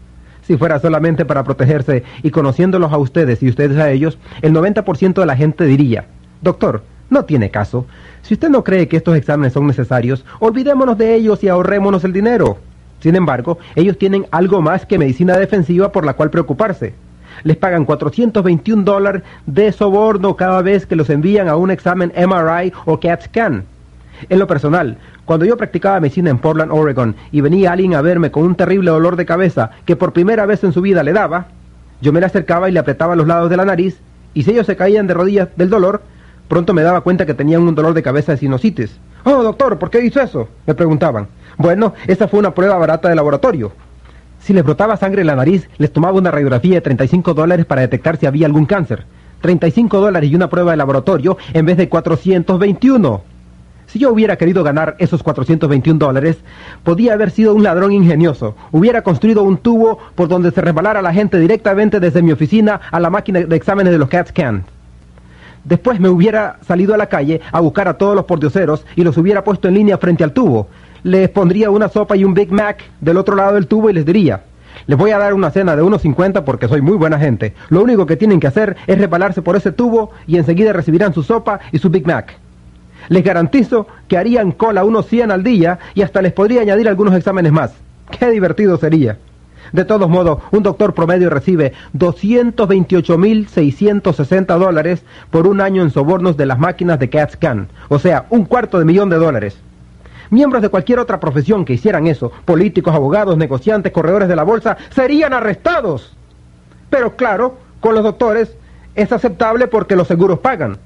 Si fuera solamente para protegerse y conociéndolos a ustedes y ustedes a ellos, el 90% de la gente diría, doctor, no tiene caso. Si usted no cree que estos exámenes son necesarios, olvidémonos de ellos y ahorrémonos el dinero. Sin embargo, ellos tienen algo más que medicina defensiva por la cual preocuparse. Les pagan $421 de soborno cada vez que los envían a un examen MRI o CAT scan. En lo personal, cuando yo practicaba medicina en Portland, Oregon, y venía alguien a verme con un terrible dolor de cabeza que por primera vez en su vida le daba, yo me le acercaba y le apretaba los lados de la nariz, y si ellos se caían de rodillas del dolor, pronto me daba cuenta que tenían un dolor de cabeza de sinusitis. Oh, doctor, ¿por qué hizo eso?, me preguntaban. Bueno, esa fue una prueba barata de laboratorio. Si les brotaba sangre en la nariz, les tomaba una radiografía de $35 para detectar si había algún cáncer. $35 y una prueba de laboratorio en vez de 421. Si yo hubiera querido ganar esos $421, podía haber sido un ladrón ingenioso. Hubiera construido un tubo por donde se resbalara la gente directamente desde mi oficina a la máquina de exámenes de los CAT scans. Después me hubiera salido a la calle a buscar a todos los pordioseros y los hubiera puesto en línea frente al tubo. Les pondría una sopa y un Big Mac del otro lado del tubo y les diría, les voy a dar una cena de $1.50 porque soy muy buena gente. Lo único que tienen que hacer es resbalarse por ese tubo y enseguida recibirán su sopa y su Big Mac. Les garantizo que harían cola unos 100 al día y hasta les podría añadir algunos exámenes más. ¡Qué divertido sería! De todos modos, un doctor promedio recibe $228,660 por un año en sobornos de las máquinas de CAT scan, o sea, $250,000. Miembros de cualquier otra profesión que hicieran eso, políticos, abogados, negociantes, corredores de la bolsa, serían arrestados. Pero claro, con los doctores es aceptable porque los seguros pagan.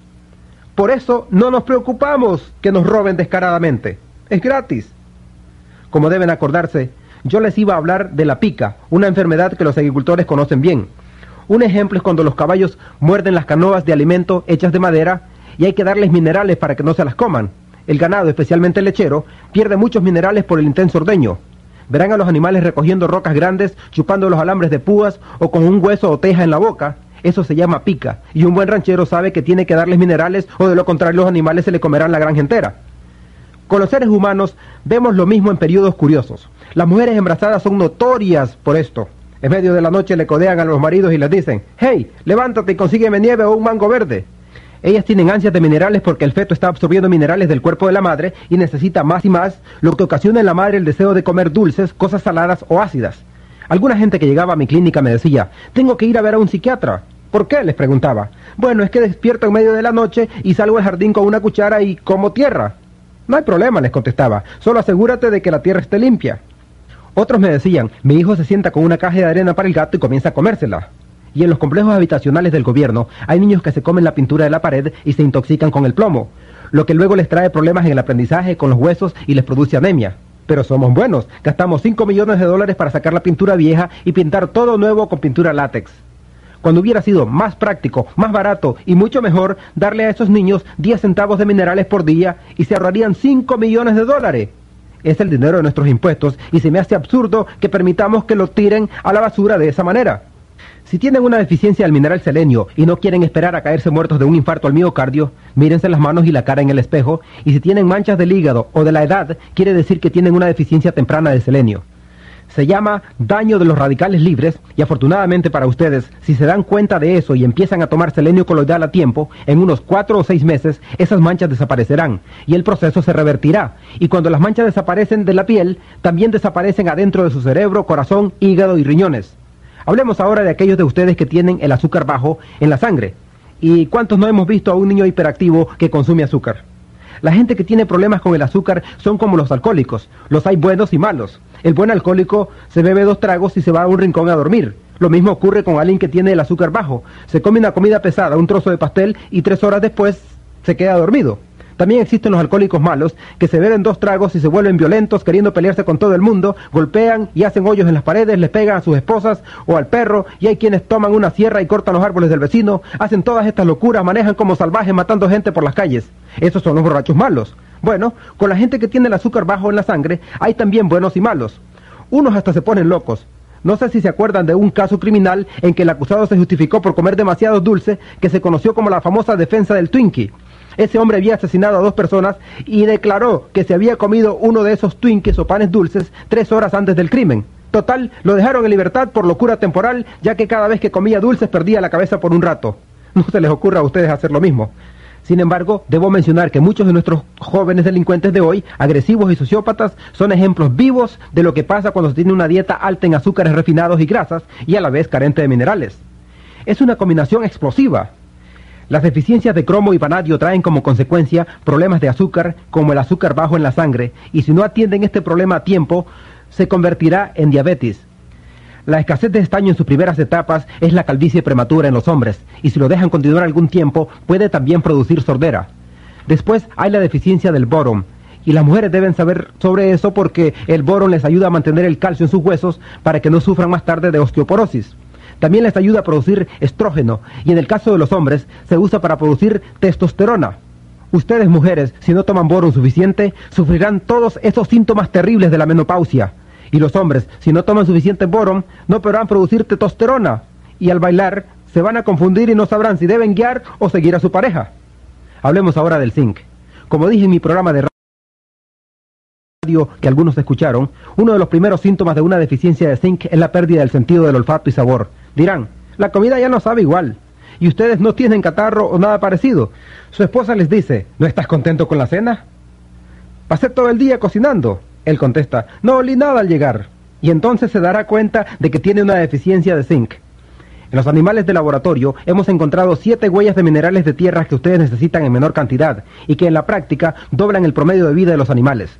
Por eso no nos preocupamos que nos roben descaradamente. Es gratis. Como deben acordarse, yo les iba a hablar de la pica, una enfermedad que los agricultores conocen bien. Un ejemplo es cuando los caballos muerden las canoas de alimento hechas de madera y hay que darles minerales para que no se las coman. El ganado, especialmente el lechero, pierde muchos minerales por el intenso ordeño. Verán a los animales recogiendo rocas grandes, chupando los alambres de púas o con un hueso o teja en la boca. Eso se llama pica, y un buen ranchero sabe que tiene que darles minerales o de lo contrario los animales se le comerán la granja entera. Con los seres humanos vemos lo mismo en periodos curiosos. Las mujeres embarazadas son notorias por esto. En medio de la noche le codean a los maridos y les dicen, hey, levántate y consígueme nieve o un mango verde. Ellas tienen ansias de minerales porque el feto está absorbiendo minerales del cuerpo de la madre y necesita más y más, lo que ocasiona en la madre el deseo de comer dulces, cosas saladas o ácidas. Alguna gente que llegaba a mi clínica me decía, tengo que ir a ver a un psiquiatra. ¿Por qué?, les preguntaba. Bueno, es que despierto en medio de la noche y salgo al jardín con una cuchara y como tierra. No hay problema, les contestaba, solo asegúrate de que la tierra esté limpia. Otros me decían, mi hijo se sienta con una caja de arena para el gato y comienza a comérsela. Y en los complejos habitacionales del gobierno hay niños que se comen la pintura de la pared y se intoxican con el plomo, lo que luego les trae problemas en el aprendizaje con los huesos y les produce anemia. Pero somos buenos, gastamos $5 millones para sacar la pintura vieja y pintar todo nuevo con pintura látex. Cuando hubiera sido más práctico, más barato y mucho mejor darle a esos niños 10 centavos de minerales por día y se ahorrarían $5 millones. Es el dinero de nuestros impuestos y se me hace absurdo que permitamos que lo tiren a la basura de esa manera. Si tienen una deficiencia del mineral selenio y no quieren esperar a caerse muertos de un infarto al miocardio, mírense las manos y la cara en el espejo, y si tienen manchas del hígado o de la edad, quiere decir que tienen una deficiencia temprana de selenio. Se llama daño de los radicales libres y afortunadamente para ustedes, si se dan cuenta de eso y empiezan a tomar selenio coloidal a tiempo, en unos 4 o 6 meses esas manchas desaparecerán y el proceso se revertirá. Y cuando las manchas desaparecen de la piel, también desaparecen adentro de su cerebro, corazón, hígado y riñones. Hablemos ahora de aquellos de ustedes que tienen el azúcar bajo en la sangre. ¿Y cuántos no hemos visto a un niño hiperactivo que consume azúcar? La gente que tiene problemas con el azúcar son como los alcohólicos. Los hay buenos y malos. El buen alcohólico se bebe 2 tragos y se va a un rincón a dormir. Lo mismo ocurre con alguien que tiene el azúcar bajo. Se come una comida pesada, un trozo de pastel, y 3 horas después se queda dormido. También existen los alcohólicos malos que se beben 2 tragos y se vuelven violentos, queriendo pelearse con todo el mundo, golpean y hacen hoyos en las paredes, les pegan a sus esposas o al perro, y hay quienes toman una sierra y cortan los árboles del vecino, hacen todas estas locuras, manejan como salvajes matando gente por las calles. Esos son los borrachos malos. Bueno, con la gente que tiene el azúcar bajo en la sangre, hay también buenos y malos. Unos hasta se ponen locos. No sé si se acuerdan de un caso criminal en que el acusado se justificó por comer demasiado dulce, que se conoció como la famosa defensa del Twinkie. Ese hombre había asesinado a 2 personas y declaró que se había comido uno de esos Twinkies o panes dulces 3 horas antes del crimen. Total, lo dejaron en libertad por locura temporal, ya que cada vez que comía dulces perdía la cabeza por un rato. No se les ocurra a ustedes hacer lo mismo. Sin embargo, debo mencionar que muchos de nuestros jóvenes delincuentes de hoy, agresivos y sociópatas, son ejemplos vivos de lo que pasa cuando se tiene una dieta alta en azúcares refinados y grasas y a la vez carente de minerales. Es una combinación explosiva. Las deficiencias de cromo y vanadio traen como consecuencia problemas de azúcar, como el azúcar bajo en la sangre, y si no atienden este problema a tiempo, se convertirá en diabetes. La escasez de estaño en sus primeras etapas es la calvicie prematura en los hombres, y si lo dejan continuar algún tiempo, puede también producir sordera. Después hay la deficiencia del borón, y las mujeres deben saber sobre eso porque el borón les ayuda a mantener el calcio en sus huesos para que no sufran más tarde de osteoporosis. También les ayuda a producir estrógeno, y en el caso de los hombres, se usa para producir testosterona. Ustedes, mujeres, si no toman borón suficiente, sufrirán todos esos síntomas terribles de la menopausia. Y los hombres, si no toman suficiente borón, no podrán producir testosterona. Y al bailar, se van a confundir y no sabrán si deben guiar o seguir a su pareja. Hablemos ahora del zinc. Como dije en mi programa de radio que algunos escucharon, uno de los primeros síntomas de una deficiencia de zinc es la pérdida del sentido del olfato y sabor. Dirán, la comida ya no sabe igual. Y ustedes no tienen catarro o nada parecido. Su esposa les dice, ¿no estás contento con la cena? Pasé todo el día cocinando. Él contesta, no olí nada al llegar. Y entonces se dará cuenta de que tiene una deficiencia de zinc. En los animales de laboratorio hemos encontrado 7 huellas de minerales de tierra que ustedes necesitan en menor cantidad y que en la práctica doblan el promedio de vida de los animales.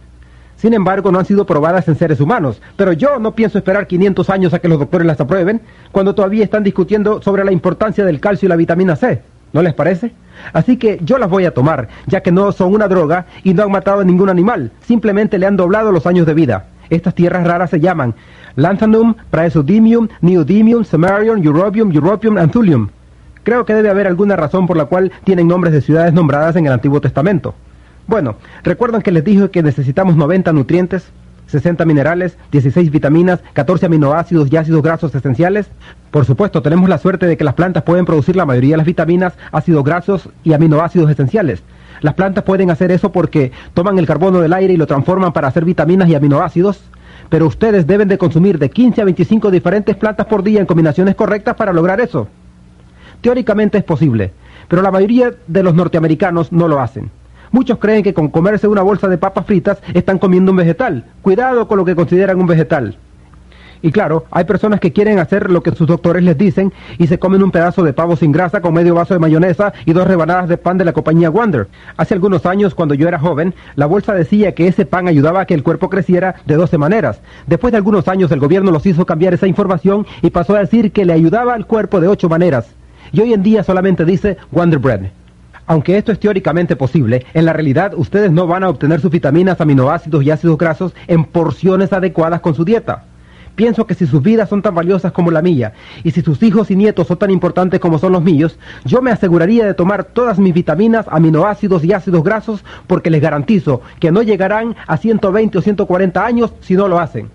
Sin embargo, no han sido probadas en seres humanos, pero yo no pienso esperar 500 años a que los doctores las aprueben, cuando todavía están discutiendo sobre la importancia del calcio y la vitamina C. ¿No les parece? Así que yo las voy a tomar, ya que no son una droga y no han matado a ningún animal, simplemente le han doblado los años de vida. Estas tierras raras se llaman Lanthanum, Praesodymium, Neodymium, Samarium, Europium, Europium and Thulium. Creo que debe haber alguna razón por la cual tienen nombres de ciudades nombradas en el Antiguo Testamento. Bueno, ¿recuerdan que les dije que necesitamos 90 nutrientes, 60 minerales, 16 vitaminas, 14 aminoácidos y ácidos grasos esenciales? Por supuesto, tenemos la suerte de que las plantas pueden producir la mayoría de las vitaminas, ácidos grasos y aminoácidos esenciales. Las plantas pueden hacer eso porque toman el carbono del aire y lo transforman para hacer vitaminas y aminoácidos, pero ustedes deben de consumir de 15 a 25 diferentes plantas por día en combinaciones correctas para lograr eso. Teóricamente es posible, pero la mayoría de los norteamericanos no lo hacen. Muchos creen que con comerse una bolsa de papas fritas están comiendo un vegetal. Cuidado con lo que consideran un vegetal. Y claro, hay personas que quieren hacer lo que sus doctores les dicen y se comen un pedazo de pavo sin grasa con medio vaso de mayonesa y 2 rebanadas de pan de la compañía Wonder. Hace algunos años, cuando yo era joven, la bolsa decía que ese pan ayudaba a que el cuerpo creciera de 12 maneras. Después de algunos años, el gobierno los hizo cambiar esa información y pasó a decir que le ayudaba al cuerpo de 8 maneras. Y hoy en día solamente dice Wonder Bread. Aunque esto es teóricamente posible, en la realidad ustedes no van a obtener sus vitaminas, aminoácidos y ácidos grasos en porciones adecuadas con su dieta. Pienso que si sus vidas son tan valiosas como la mía, y si sus hijos y nietos son tan importantes como son los míos, yo me aseguraría de tomar todas mis vitaminas, aminoácidos y ácidos grasos, porque les garantizo que no llegarán a 120 o 140 años si no lo hacen.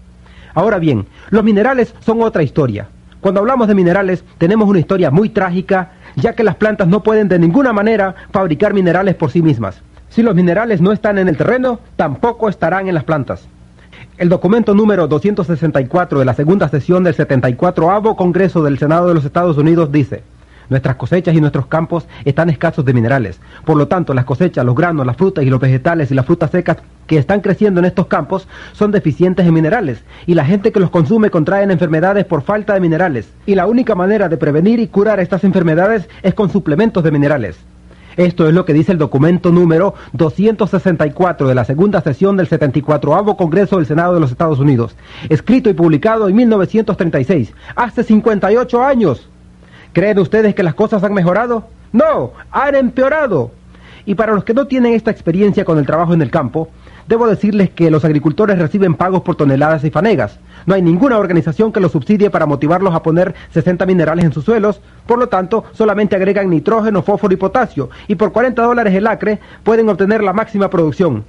Ahora bien, los minerales son otra historia. Cuando hablamos de minerales, tenemos una historia muy trágica, ya que las plantas no pueden de ninguna manera fabricar minerales por sí mismas. Si los minerales no están en el terreno, tampoco estarán en las plantas. El documento número 264 de la segunda sesión del 74º Congreso del Senado de los Estados Unidos dice: nuestras cosechas y nuestros campos están escasos de minerales. Por lo tanto, las cosechas, los granos, las frutas y los vegetales y las frutas secas que están creciendo en estos campos son deficientes en minerales, y la gente que los consume contraen enfermedades por falta de minerales. Y la única manera de prevenir y curar estas enfermedades es con suplementos de minerales. Esto es lo que dice el documento número 264 de la segunda sesión del 74º Congreso del Senado de los Estados Unidos, escrito y publicado en 1936, hace 58 años. ¿Creen ustedes que las cosas han mejorado? No, han empeorado. Y para los que no tienen esta experiencia con el trabajo en el campo, debo decirles que los agricultores reciben pagos por toneladas y fanegas. No hay ninguna organización que los subsidie para motivarlos a poner 60 minerales en sus suelos, por lo tanto, solamente agregan nitrógeno, fósforo y potasio, y por $40 el acre pueden obtener la máxima producción.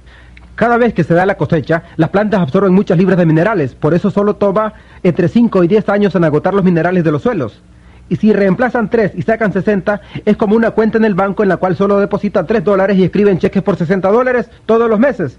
Cada vez que se da la cosecha, las plantas absorben muchas libras de minerales, por eso solo toma entre 5 y 10 años en agotar los minerales de los suelos. Y si reemplazan 3 y sacan 60, es como una cuenta en el banco en la cual solo depositan $3 y escriben cheques por $60 todos los meses.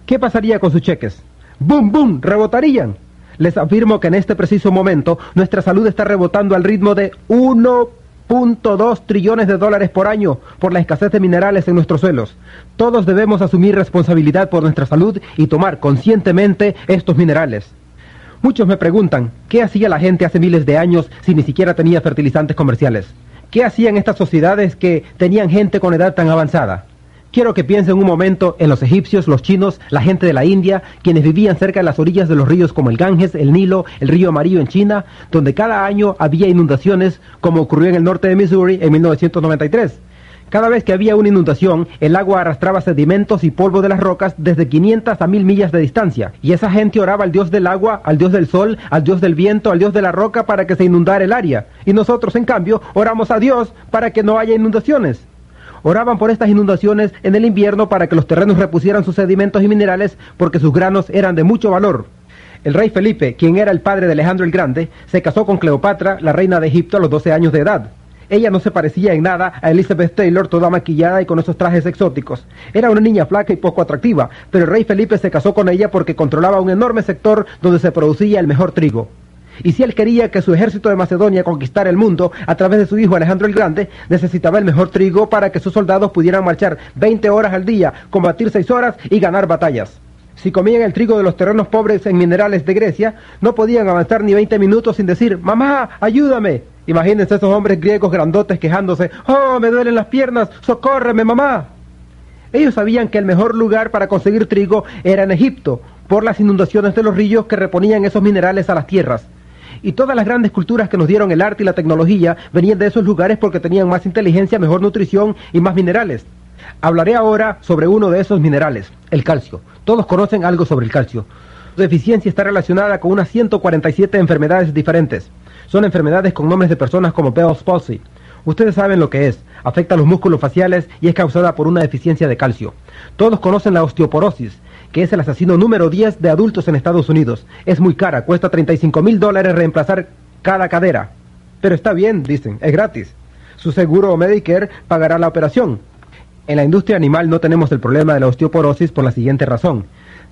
¿Qué pasaría con sus cheques? ¡Bum, bum! ¡Rebotarían! Les afirmo que en este preciso momento nuestra salud está rebotando al ritmo de 1.2 trillones de dólares por año por la escasez de minerales en nuestros suelos. Todos debemos asumir responsabilidad por nuestra salud y tomar conscientemente estos minerales. Muchos me preguntan, ¿qué hacía la gente hace miles de años si ni siquiera tenía fertilizantes comerciales? ¿Qué hacían estas sociedades que tenían gente con edad tan avanzada? Quiero que piensen un momento en los egipcios, los chinos, la gente de la India, quienes vivían cerca de las orillas de los ríos como el Ganges, el Nilo, el río Amarillo en China, donde cada año había inundaciones, como ocurrió en el norte de Missouri en 1993. Cada vez que había una inundación, el agua arrastraba sedimentos y polvo de las rocas desde 500 a 1000 millas de distancia, y esa gente oraba al dios del agua, al dios del sol, al dios del viento, al dios de la roca para que se inundara el área, y nosotros, en cambio, oramos a Dios para que no haya inundaciones. Oraban por estas inundaciones en el invierno para que los terrenos repusieran sus sedimentos y minerales porque sus granos eran de mucho valor. El rey Felipe, quien era el padre de Alejandro el Grande, se casó con Cleopatra, la reina de Egipto, a los 12 años de edad. Ella no se parecía en nada a Elizabeth Taylor, toda maquillada y con esos trajes exóticos. Era una niña flaca y poco atractiva, pero el rey Felipe se casó con ella porque controlaba un enorme sector donde se producía el mejor trigo. Y si él quería que su ejército de Macedonia conquistara el mundo a través de su hijo Alejandro el Grande, necesitaba el mejor trigo para que sus soldados pudieran marchar 20 horas al día, combatir 6 horas y ganar batallas. Si comían el trigo de los terrenos pobres en minerales de Grecia, no podían avanzar ni 20 minutos sin decir, ¡mamá, ayúdame! Imagínense esos hombres griegos grandotes quejándose, ¡oh, me duelen las piernas, socórreme, mamá! Ellos sabían que el mejor lugar para conseguir trigo era en Egipto, por las inundaciones de los ríos que reponían esos minerales a las tierras. Y todas las grandes culturas que nos dieron el arte y la tecnología venían de esos lugares porque tenían más inteligencia, mejor nutrición y más minerales. Hablaré ahora sobre uno de esos minerales, el calcio. Todos conocen algo sobre el calcio. Su deficiencia está relacionada con unas 147 enfermedades diferentes. Son enfermedades con nombres de personas como Bell's palsy. Ustedes saben lo que es. Afecta a los músculos faciales y es causada por una deficiencia de calcio. Todos conocen la osteoporosis, que es el asesino número 10 de adultos en Estados Unidos. Es muy cara, cuesta $35,000 reemplazar cada cadera. Pero está bien, dicen, es gratis. Su seguro Medicare pagará la operación. En la industria animal no tenemos el problema de la osteoporosis por la siguiente razón.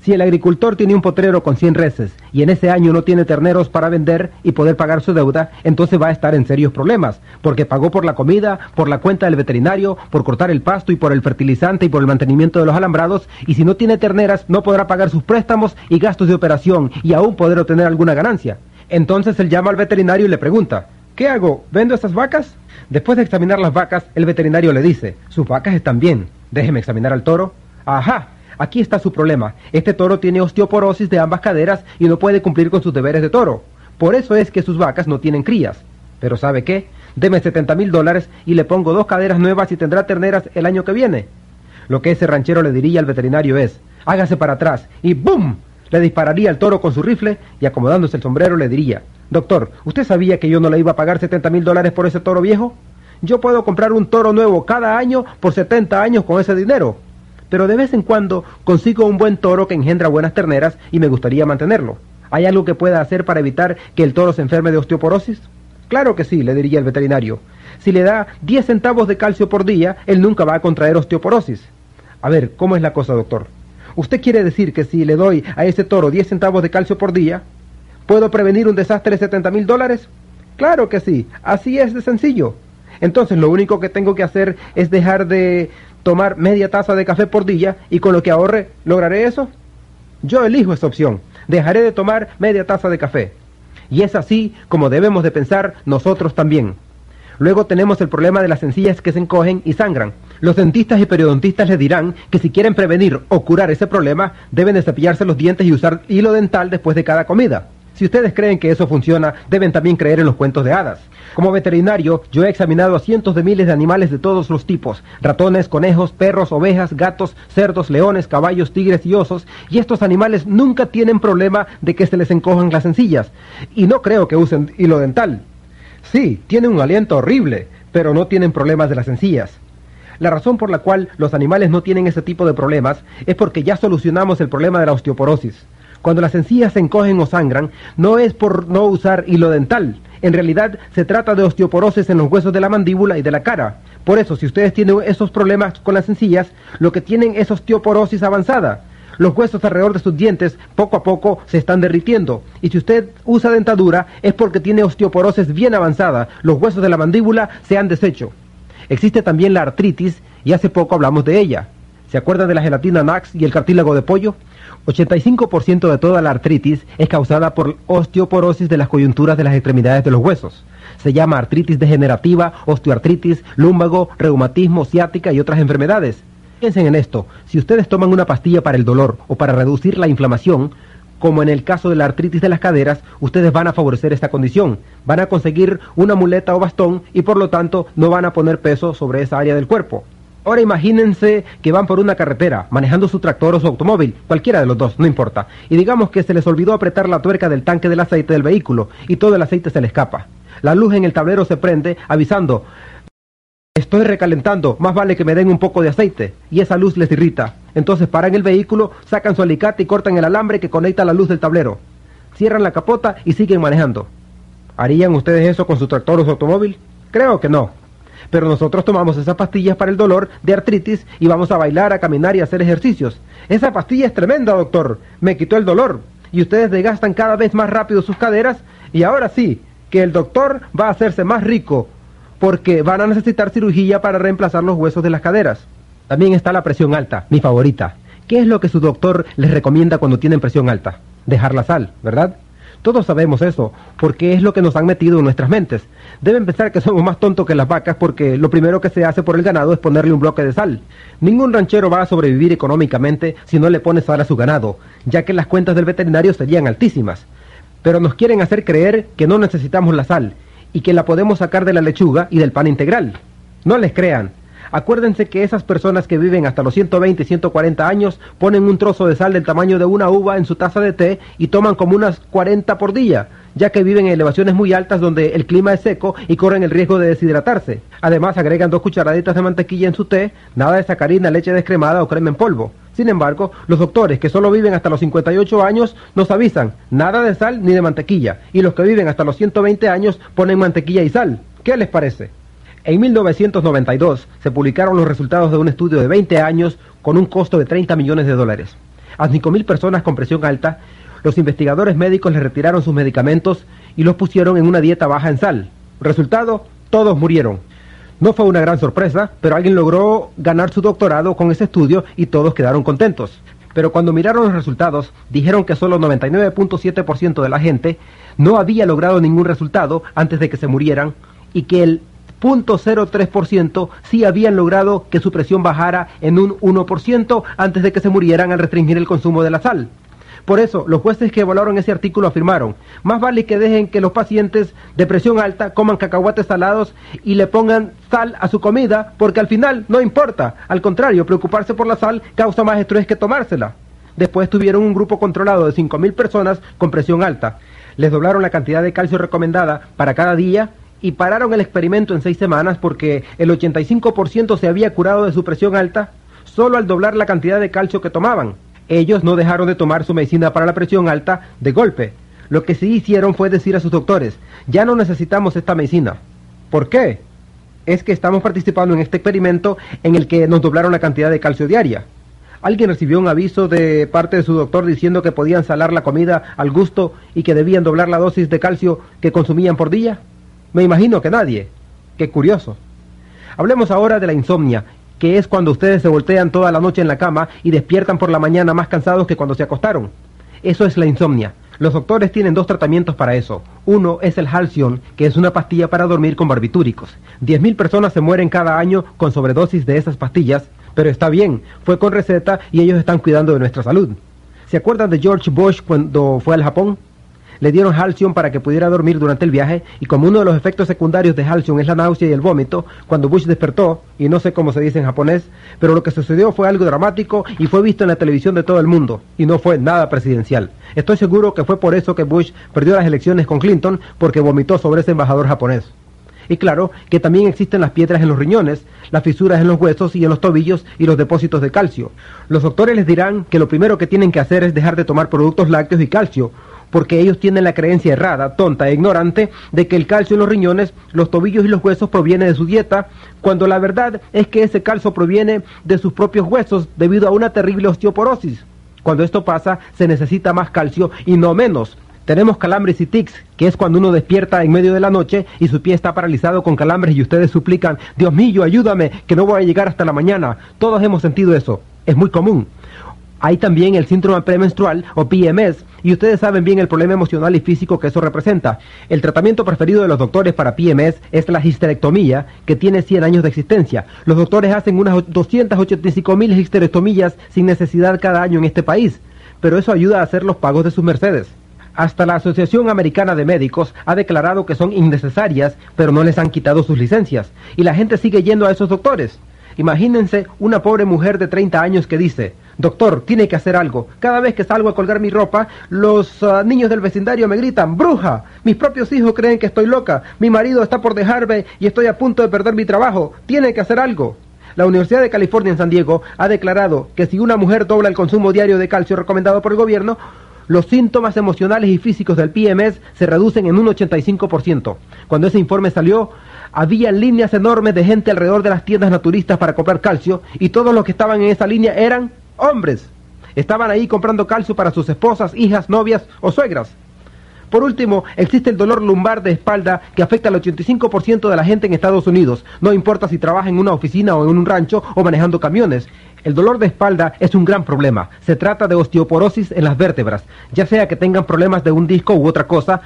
Si el agricultor tiene un potrero con 100 reses y en ese año no tiene terneros para vender y poder pagar su deuda, entonces va a estar en serios problemas, porque pagó por la comida, por la cuenta del veterinario, por cortar el pasto y por el fertilizante y por el mantenimiento de los alambrados, y si no tiene terneras no podrá pagar sus préstamos y gastos de operación y aún poder obtener alguna ganancia. Entonces él llama al veterinario y le pregunta, ¿qué hago? ¿Vendo estas vacas? Después de examinar las vacas, el veterinario le dice, sus vacas están bien, déjeme examinar al toro. Ajá, aquí está su problema, este toro tiene osteoporosis de ambas caderas y no puede cumplir con sus deberes de toro. Por eso es que sus vacas no tienen crías. Pero ¿sabe qué? Deme $70,000 y le pongo 2 caderas nuevas y tendrá terneras el año que viene. Lo que ese ranchero le diría al veterinario es, hágase para atrás y ¡bum! Le dispararía al toro con su rifle y acomodándose el sombrero le diría, doctor, ¿usted sabía que yo no le iba a pagar $70,000 por ese toro viejo? Yo puedo comprar un toro nuevo cada año por 70 años con ese dinero. Pero de vez en cuando consigo un buen toro que engendra buenas terneras y me gustaría mantenerlo. ¿Hay algo que pueda hacer para evitar que el toro se enferme de osteoporosis? Claro que sí, le diría el veterinario. Si le da 10 centavos de calcio por día, él nunca va a contraer osteoporosis. A ver, ¿cómo es la cosa, doctor? ¿Usted quiere decir que si le doy a ese toro 10 centavos de calcio por día, ¿puedo prevenir un desastre de $70,000? Claro que sí, así es de sencillo. Entonces lo único que tengo que hacer es dejar de tomar media taza de café por día y con lo que ahorre, ¿lograré eso? Yo elijo esa opción, dejaré de tomar media taza de café. Y es así como debemos de pensar nosotros también. Luego tenemos el problema de las encías que se encogen y sangran. Los dentistas y periodontistas les dirán que si quieren prevenir o curar ese problema, deben de cepillarse los dientes y usar hilo dental después de cada comida. Si ustedes creen que eso funciona, deben también creer en los cuentos de hadas. Como veterinario, yo he examinado a cientos de miles de animales de todos los tipos, ratones, conejos, perros, ovejas, gatos, cerdos, leones, caballos, tigres y osos, y estos animales nunca tienen problema de que se les encojan las encías, y no creo que usen hilo dental. Sí, tienen un aliento horrible, pero no tienen problemas de las encías. La razón por la cual los animales no tienen ese tipo de problemas es porque ya solucionamos el problema de la osteoporosis. Cuando las encías se encogen o sangran, no es por no usar hilo dental. En realidad, se trata de osteoporosis en los huesos de la mandíbula y de la cara. Por eso, si ustedes tienen esos problemas con las encías, lo que tienen es osteoporosis avanzada. Los huesos alrededor de sus dientes, poco a poco, se están derritiendo. Y si usted usa dentadura, es porque tiene osteoporosis bien avanzada. Los huesos de la mandíbula se han deshecho. Existe también la artritis, y hace poco hablamos de ella. ¿Se acuerdan de la gelatina Nax y el cartílago de pollo? 85% de toda la artritis es causada por osteoporosis de las coyunturas de las extremidades de los huesos. Se llama artritis degenerativa, osteoartritis, lumbago, reumatismo, ciática y otras enfermedades. Piensen en esto, si ustedes toman una pastilla para el dolor o para reducir la inflamación, como en el caso de la artritis de las caderas, ustedes van a favorecer esta condición. Van a conseguir una muleta o bastón y por lo tanto no van a poner peso sobre esa área del cuerpo. Ahora imagínense que van por una carretera, manejando su tractor o su automóvil, cualquiera de los dos, no importa, y digamos que se les olvidó apretar la tuerca del tanque del aceite del vehículo, y todo el aceite se le escapa. La luz en el tablero se prende, avisando, estoy recalentando, más vale que me den un poco de aceite, y esa luz les irrita. Entonces paran el vehículo, sacan su alicate y cortan el alambre que conecta la luz del tablero. Cierran la capota y siguen manejando. ¿Harían ustedes eso con su tractor o su automóvil? Creo que no. Pero nosotros tomamos esas pastillas para el dolor de artritis y vamos a bailar, a caminar y a hacer ejercicios. Esa pastilla es tremenda, doctor. Me quitó el dolor. Y ustedes desgastan cada vez más rápido sus caderas. Y ahora sí, que el doctor va a hacerse más rico, porque van a necesitar cirugía para reemplazar los huesos de las caderas. También está la presión alta, mi favorita. ¿Qué es lo que su doctor les recomienda cuando tienen presión alta? Dejar la sal, ¿verdad? Todos sabemos eso, porque es lo que nos han metido en nuestras mentes. Deben pensar que somos más tontos que las vacas porque lo primero que se hace por el ganado es ponerle un bloque de sal. Ningún ranchero va a sobrevivir económicamente si no le pone sal a su ganado, ya que las cuentas del veterinario serían altísimas. Pero nos quieren hacer creer que no necesitamos la sal y que la podemos sacar de la lechuga y del pan integral. No les crean. Acuérdense que esas personas que viven hasta los 120 y 140 años ponen un trozo de sal del tamaño de una uva en su taza de té y toman como unas 40 por día, ya que viven en elevaciones muy altas donde el clima es seco y corren el riesgo de deshidratarse. Además agregan 2 cucharaditas de mantequilla en su té, nada de sacarina, leche descremada o crema en polvo. Sin embargo, los doctores que solo viven hasta los 58 años nos avisan, nada de sal ni de mantequilla, y los que viven hasta los 120 años ponen mantequilla y sal. ¿Qué les parece? En 1992 se publicaron los resultados de un estudio de 20 años con un costo de $30 millones. A 5.000 personas con presión alta, los investigadores médicos les retiraron sus medicamentos y los pusieron en una dieta baja en sal. Resultado, todos murieron. No fue una gran sorpresa, pero alguien logró ganar su doctorado con ese estudio y todos quedaron contentos. Pero cuando miraron los resultados, dijeron que solo 99.7% de la gente no había logrado ningún resultado antes de que se murieran y que el 0.03% sí habían logrado que su presión bajara en un 1% antes de que se murieran al restringir el consumo de la sal. Por eso, los jueces que evaluaron ese artículo afirmaron, más vale que dejen que los pacientes de presión alta coman cacahuates salados y le pongan sal a su comida, porque al final no importa. Al contrario, preocuparse por la sal causa más estrés que tomársela. Después tuvieron un grupo controlado de 5.000 personas con presión alta. Les doblaron la cantidad de calcio recomendada para cada día y pararon el experimento en 6 semanas porque el 85% se había curado de su presión alta solo al doblar la cantidad de calcio que tomaban. Ellos no dejaron de tomar su medicina para la presión alta de golpe. Lo que sí hicieron fue decir a sus doctores, ya no necesitamos esta medicina. ¿Por qué? Es que estamos participando en este experimento en el que nos doblaron la cantidad de calcio diaria. ¿Alguien recibió un aviso de parte de su doctor diciendo que podían salar la comida al gusto y que debían doblar la dosis de calcio que consumían por día? Me imagino que nadie. Qué curioso. Hablemos ahora de la insomnia, que es cuando ustedes se voltean toda la noche en la cama y despiertan por la mañana más cansados que cuando se acostaron. Eso es la insomnia. Los doctores tienen 2 tratamientos para eso. Uno es el Halcion, que es una pastilla para dormir con barbitúricos. 10.000 personas se mueren cada año con sobredosis de esas pastillas, pero está bien, fue con receta y ellos están cuidando de nuestra salud. ¿Se acuerdan de George Bush cuando fue al Japón? Le dieron Halcion para que pudiera dormir durante el viaje y como uno de los efectos secundarios de Halcion es la náusea y el vómito, cuando Bush despertó, y no sé cómo se dice en japonés, pero lo que sucedió fue algo dramático y fue visto en la televisión de todo el mundo, y no fue nada presidencial. Estoy seguro que fue por eso que Bush perdió las elecciones con Clinton, porque vomitó sobre ese embajador japonés. Y claro, que también existen las piedras en los riñones, las fisuras en los huesos y en los tobillos y los depósitos de calcio. Los doctores les dirán que lo primero que tienen que hacer es dejar de tomar productos lácteos y calcio, porque ellos tienen la creencia errada, tonta e ignorante de que el calcio en los riñones, los tobillos y los huesos proviene de su dieta, cuando la verdad es que ese calcio proviene de sus propios huesos debido a una terrible osteoporosis. Cuando esto pasa, se necesita más calcio y no menos. Tenemos calambres y tics, que es cuando uno despierta en medio de la noche y su pie está paralizado con calambres y ustedes suplican, Dios mío, ayúdame, que no voy a llegar hasta la mañana. Todos hemos sentido eso, es muy común. Hay también el síndrome premenstrual o PMS, y ustedes saben bien el problema emocional y físico que eso representa. El tratamiento preferido de los doctores para PMS es la histerectomía, que tiene 100 años de existencia. Los doctores hacen unas 285.000 histerectomías sin necesidad cada año en este país, pero eso ayuda a hacer los pagos de sus mercedes. Hasta la Asociación Americana de Médicos ha declarado que son innecesarias, pero no les han quitado sus licencias, y la gente sigue yendo a esos doctores. Imagínense una pobre mujer de 30 años que dice, doctor, tiene que hacer algo. Cada vez que salgo a colgar mi ropa, los niños del vecindario me gritan, ¡bruja! Mis propios hijos creen que estoy loca. Mi marido está por dejarme y estoy a punto de perder mi trabajo. Tiene que hacer algo. La Universidad de California en San Diego ha declarado que si una mujer dobla el consumo diario de calcio recomendado por el gobierno, los síntomas emocionales y físicos del PMS se reducen en un 85%. Cuando ese informe salió, había líneas enormes de gente alrededor de las tiendas naturistas para comprar calcio y todos los que estaban en esa línea eran hombres. Estaban ahí comprando calcio para sus esposas, hijas, novias o suegras. Por último, existe el dolor lumbar de espalda que afecta al 85% de la gente en Estados Unidos, no importa si trabaja en una oficina o en un rancho o manejando camiones. El dolor de espalda es un gran problema. Se trata de osteoporosis en las vértebras, ya sea que tengan problemas de un disco u otra cosa,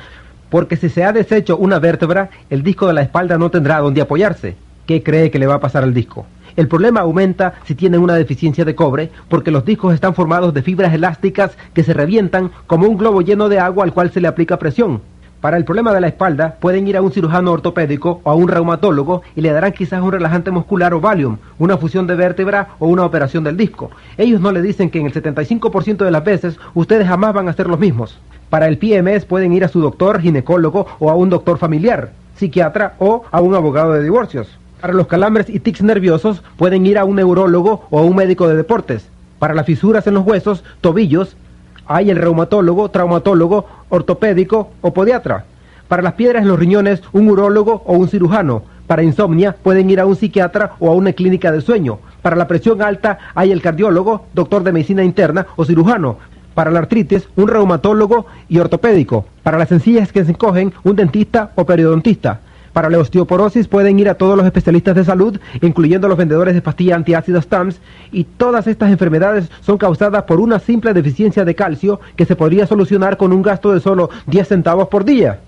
porque si se ha deshecho una vértebra, el disco de la espalda no tendrá donde apoyarse. ¿Qué cree que le va a pasar al disco? El problema aumenta si tienen una deficiencia de cobre, porque los discos están formados de fibras elásticas que se revientan como un globo lleno de agua al cual se le aplica presión. Para el problema de la espalda, pueden ir a un cirujano ortopédico o a un reumatólogo y le darán quizás un relajante muscular o Valium, una fusión de vértebra o una operación del disco. Ellos no le dicen que en el 75% de las veces ustedes jamás van a ser los mismos. Para el PMS pueden ir a su doctor, ginecólogo o a un doctor familiar, psiquiatra o a un abogado de divorcios. Para los calambres y tics nerviosos pueden ir a un neurólogo o a un médico de deportes. Para las fisuras en los huesos, tobillos, hay el reumatólogo, traumatólogo, ortopédico o podiatra. Para las piedras en los riñones, un urólogo o un cirujano. Para insomnia, pueden ir a un psiquiatra o a una clínica de sueño. Para la presión alta, hay el cardiólogo, doctor de medicina interna o cirujano. Para la artritis, un reumatólogo y ortopédico. Para las encías que se encogen, un dentista o periodontista. Para la osteoporosis pueden ir a todos los especialistas de salud, incluyendo los vendedores de pastillas antiácidos TAMS, y todas estas enfermedades son causadas por una simple deficiencia de calcio que se podría solucionar con un gasto de solo 10 centavos por día.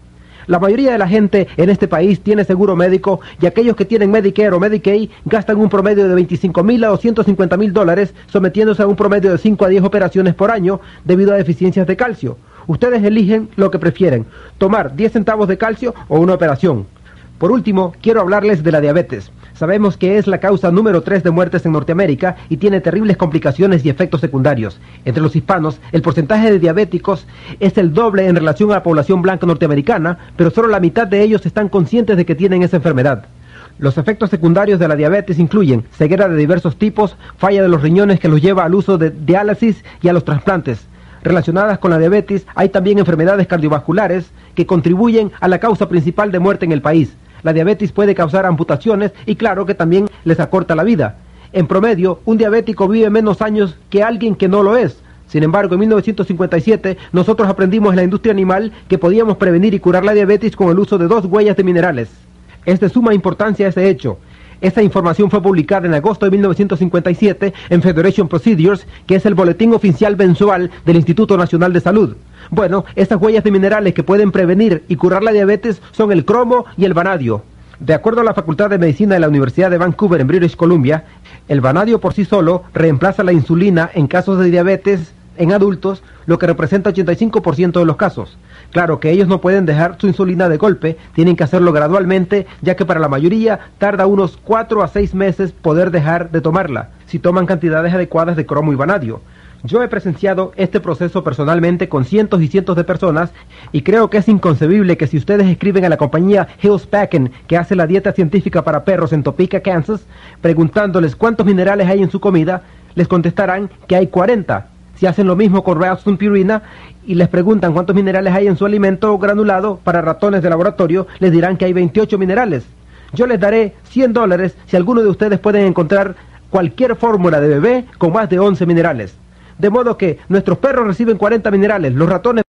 La mayoría de la gente en este país tiene seguro médico y aquellos que tienen Medicare o Medicaid gastan un promedio de $25,000 a $250,000, sometiéndose a un promedio de 5 a 10 operaciones por año debido a deficiencias de calcio. Ustedes eligen lo que prefieren, tomar 10 centavos de calcio o una operación. Por último, quiero hablarles de la diabetes. Sabemos que es la causa número 3 de muertes en Norteamérica y tiene terribles complicaciones y efectos secundarios. Entre los hispanos, el porcentaje de diabéticos es el doble en relación a la población blanca norteamericana, pero solo la mitad de ellos están conscientes de que tienen esa enfermedad. Los efectos secundarios de la diabetes incluyen ceguera de diversos tipos, falla de los riñones que los lleva al uso de diálisis y a los trasplantes. Relacionadas con la diabetes, hay también enfermedades cardiovasculares que contribuyen a la causa principal de muerte en el país. La diabetes puede causar amputaciones y claro que también les acorta la vida. En promedio, un diabético vive menos años que alguien que no lo es. Sin embargo, en 1957 nosotros aprendimos en la industria animal que podíamos prevenir y curar la diabetes con el uso de 2 huellas de minerales. Es de suma importancia ese hecho. Esta información fue publicada en agosto de 1957 en Federation Procedures, que es el boletín oficial mensual del Instituto Nacional de Salud. Bueno, estas huellas de minerales que pueden prevenir y curar la diabetes son el cromo y el vanadio. De acuerdo a la Facultad de Medicina de la Universidad de Vancouver en British Columbia, el vanadio por sí solo reemplaza la insulina en casos de diabetes en adultos, lo que representa 85% de los casos. Claro que ellos no pueden dejar su insulina de golpe, tienen que hacerlo gradualmente, ya que para la mayoría tarda unos 4 a 6 meses poder dejar de tomarla, si toman cantidades adecuadas de cromo y vanadio. Yo he presenciado este proceso personalmente con cientos y cientos de personas y creo que es inconcebible que si ustedes escriben a la compañía Hill's Packing, que hace la dieta científica para perros en Topeka, Kansas, preguntándoles cuántos minerales hay en su comida, les contestarán que hay 40. Si hacen lo mismo con Ralston Purina y les preguntan cuántos minerales hay en su alimento granulado para ratones de laboratorio, les dirán que hay 28 minerales. Yo les daré $100 si alguno de ustedes pueden encontrar cualquier fórmula de bebé con más de 11 minerales. De modo que nuestros perros reciben 40 minerales, los ratones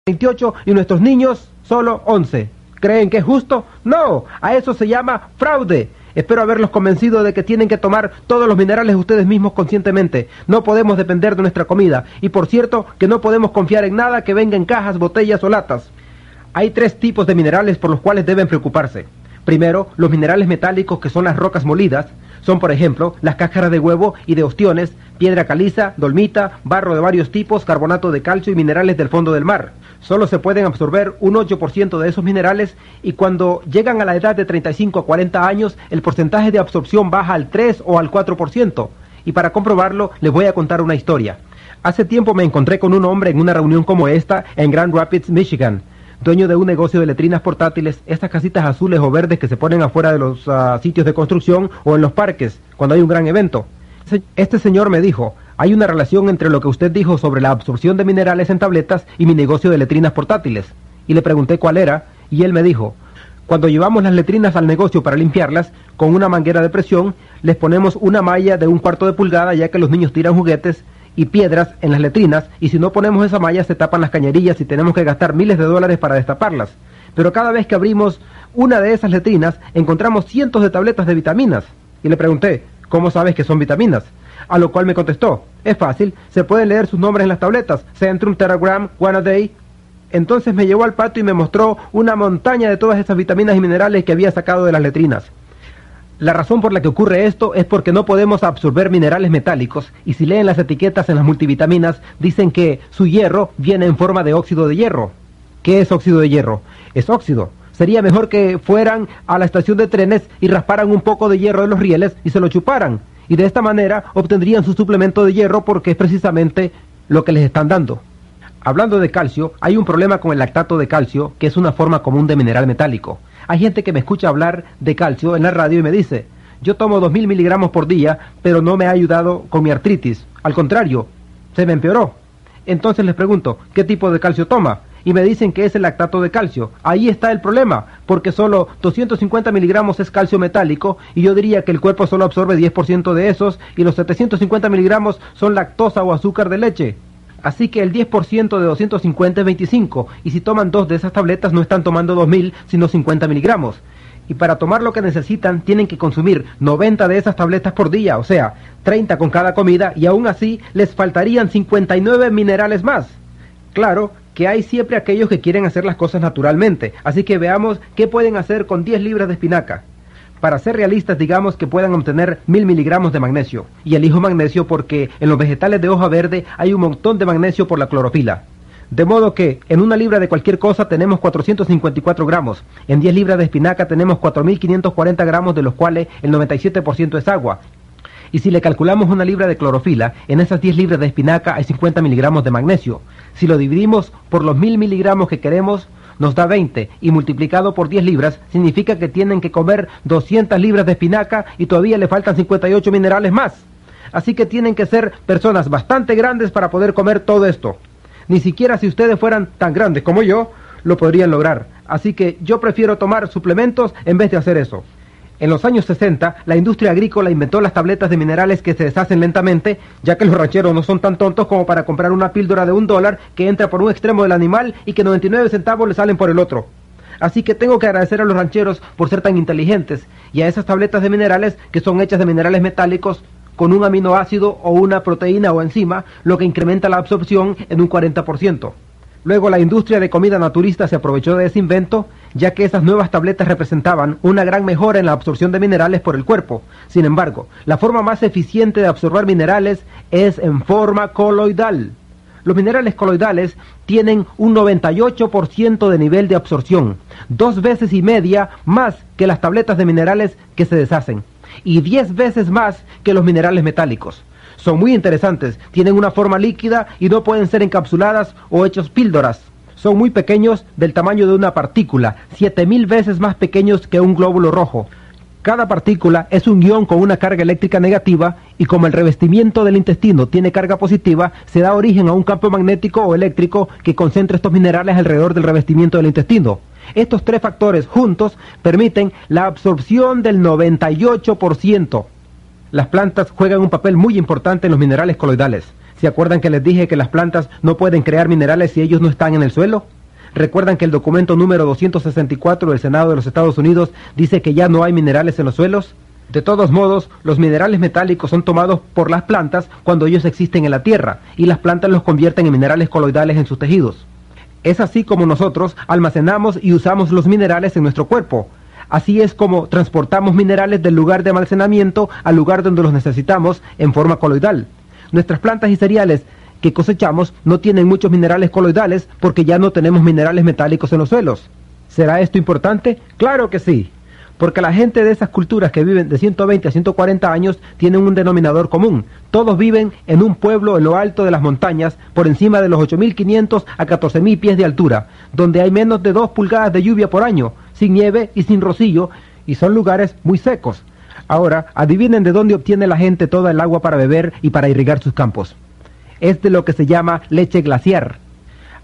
28 y nuestros niños solo 11. ¿Creen que es justo? No, a eso se llama fraude. Espero haberlos convencido de que tienen que tomar todos los minerales ustedes mismos conscientemente. No podemos depender de nuestra comida. Y por cierto, que no podemos confiar en nada que venga en cajas, botellas o latas. Hay 3 tipos de minerales por los cuales deben preocuparse. Primero, los minerales metálicos, que son las rocas molidas. Son, por ejemplo, las cáscaras de huevo y de ostiones, piedra caliza, dolmita, barro de varios tipos, carbonato de calcio y minerales del fondo del mar. Solo se pueden absorber un 8% de esos minerales y cuando llegan a la edad de 35 a 40 años, el porcentaje de absorción baja al 3 o al 4%. Y para comprobarlo, les voy a contar una historia. Hace tiempo me encontré con un hombre en una reunión como esta en Grand Rapids, Michigan, dueño de un negocio de letrinas portátiles, estas casitas azules o verdes que se ponen afuera de los sitios de construcción o en los parques, cuando hay un gran evento. Este señor me dijo, hay una relación entre lo que usted dijo sobre la absorción de minerales en tabletas y mi negocio de letrinas portátiles. Y le pregunté cuál era, y él me dijo, cuando llevamos las letrinas al negocio para limpiarlas, con una manguera de presión, les ponemos una malla de 1/4 de pulgada, ya que los niños tiran juguetes y piedras en las letrinas, y si no ponemos esa malla se tapan las cañerillas y tenemos que gastar miles de dólares para destaparlas. Pero cada vez que abrimos una de esas letrinas, encontramos cientos de tabletas de vitaminas. Y le pregunté, ¿cómo sabes que son vitaminas? A lo cual me contestó, es fácil, se pueden leer sus nombres en las tabletas, Centrum, Teragram, One a Day. Entonces me llevó al patio y me mostró una montaña de todas esas vitaminas y minerales que había sacado de las letrinas. La razón por la que ocurre esto es porque no podemos absorber minerales metálicos, y si leen las etiquetas en las multivitaminas, dicen que su hierro viene en forma de óxido de hierro. ¿Qué es óxido de hierro? Es óxido. Sería mejor que fueran a la estación de trenes y rasparan un poco de hierro de los rieles y se lo chuparan, y de esta manera obtendrían su suplemento de hierro porque es precisamente lo que les están dando. Hablando de calcio, hay un problema con el lactato de calcio, que es una forma común de mineral metálico. Hay gente que me escucha hablar de calcio en la radio y me dice, yo tomo 2000 miligramos por día, pero no me ha ayudado con mi artritis. Al contrario, se me empeoró. Entonces les pregunto, ¿qué tipo de calcio toma? Y me dicen que es el lactato de calcio. Ahí está el problema, porque solo 250 miligramos es calcio metálico, y yo diría que el cuerpo solo absorbe 10% de esos, y los 750 miligramos son lactosa o azúcar de leche. Así que el 10% de 250 es 25, y si toman 2 de esas tabletas no están tomando 2000, sino 50 miligramos. Y para tomar lo que necesitan tienen que consumir 90 de esas tabletas por día, o sea, 30 con cada comida, y aún así les faltarían 59 minerales más. Claro que hay siempre aquellos que quieren hacer las cosas naturalmente, así que veamos qué pueden hacer con 10 libras de espinaca. Para ser realistas, digamos que puedan obtener 1000 miligramos de magnesio. Y elijo magnesio porque en los vegetales de hoja verde hay un montón de magnesio por la clorofila. De modo que en una libra de cualquier cosa tenemos 454 gramos. En 10 libras de espinaca tenemos 4540 gramos, de los cuales el 97% es agua. Y si le calculamos una libra de clorofila, en esas 10 libras de espinaca hay 50 miligramos de magnesio. Si lo dividimos por los 1000 miligramos que queremos, nos da 20, y multiplicado por 10 libras significa que tienen que comer 200 libras de espinaca y todavía le faltan 58 minerales más. Así que tienen que ser personas bastante grandes para poder comer todo esto. Ni siquiera si ustedes fueran tan grandes como yo, lo podrían lograr. Así que yo prefiero tomar suplementos en vez de hacer eso. En los años 60, la industria agrícola inventó las tabletas de minerales que se deshacen lentamente, ya que los rancheros no son tan tontos como para comprar una píldora de $1 que entra por un extremo del animal y que 99 centavos le salen por el otro. Así que tengo que agradecer a los rancheros por ser tan inteligentes, y a esas tabletas de minerales que son hechas de minerales metálicos con un aminoácido o una proteína o enzima, lo que incrementa la absorción en un 40%. Luego la industria de comida naturista se aprovechó de ese invento, ya que esas nuevas tabletas representaban una gran mejora en la absorción de minerales por el cuerpo. Sin embargo, la forma más eficiente de absorber minerales es en forma coloidal. Los minerales coloidales tienen un 98% de nivel de absorción, 2 veces y media más que las tabletas de minerales que se deshacen, y 10 veces más que los minerales metálicos. Son muy interesantes, tienen una forma líquida y no pueden ser encapsuladas o hechos píldoras. Son muy pequeños, del tamaño de una partícula, 7000 veces más pequeños que un glóbulo rojo. Cada partícula es un ion con una carga eléctrica negativa, y como el revestimiento del intestino tiene carga positiva, se da origen a un campo magnético o eléctrico que concentra estos minerales alrededor del revestimiento del intestino. Estos 3 factores juntos permiten la absorción del 98%. Las plantas juegan un papel muy importante en los minerales coloidales. ¿Se acuerdan que les dije que las plantas no pueden crear minerales si ellos no están en el suelo? ¿Recuerdan que el documento número 264 del Senado de los Estados Unidos dice que ya no hay minerales en los suelos? De todos modos, los minerales metálicos son tomados por las plantas cuando ellos existen en la tierra, y las plantas los convierten en minerales coloidales en sus tejidos. Es así como nosotros almacenamos y usamos los minerales en nuestro cuerpo. Así es como transportamos minerales del lugar de almacenamiento al lugar donde los necesitamos en forma coloidal. Nuestras plantas y cereales que cosechamos no tienen muchos minerales coloidales porque ya no tenemos minerales metálicos en los suelos. ¿Será esto importante? ¡Claro que sí! Porque la gente de esas culturas que viven de 120 a 140 años tienen un denominador común. Todos viven en un pueblo en lo alto de las montañas, por encima de los 8.500 a 14.000 pies de altura, donde hay menos de 2 pulgadas de lluvia por año, sin nieve y sin rocío, y son lugares muy secos. Ahora, adivinen de dónde obtiene la gente toda el agua para beber y para irrigar sus campos. Es de lo que se llama leche glaciar.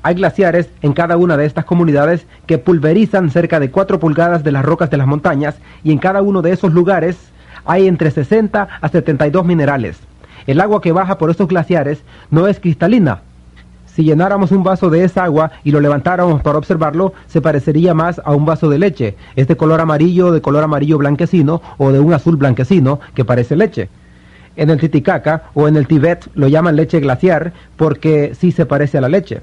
Hay glaciares en cada una de estas comunidades que pulverizan cerca de 4 pulgadas de las rocas de las montañas, y en cada uno de esos lugares hay entre 60 a 72 minerales. El agua que baja por estos glaciares no es cristalina. Si llenáramos un vaso de esa agua y lo levantáramos para observarlo, se parecería más a un vaso de leche. Es de color amarillo blanquecino, o de un azul blanquecino que parece leche. En el Titicaca o en el Tíbet lo llaman leche glaciar porque sí se parece a la leche.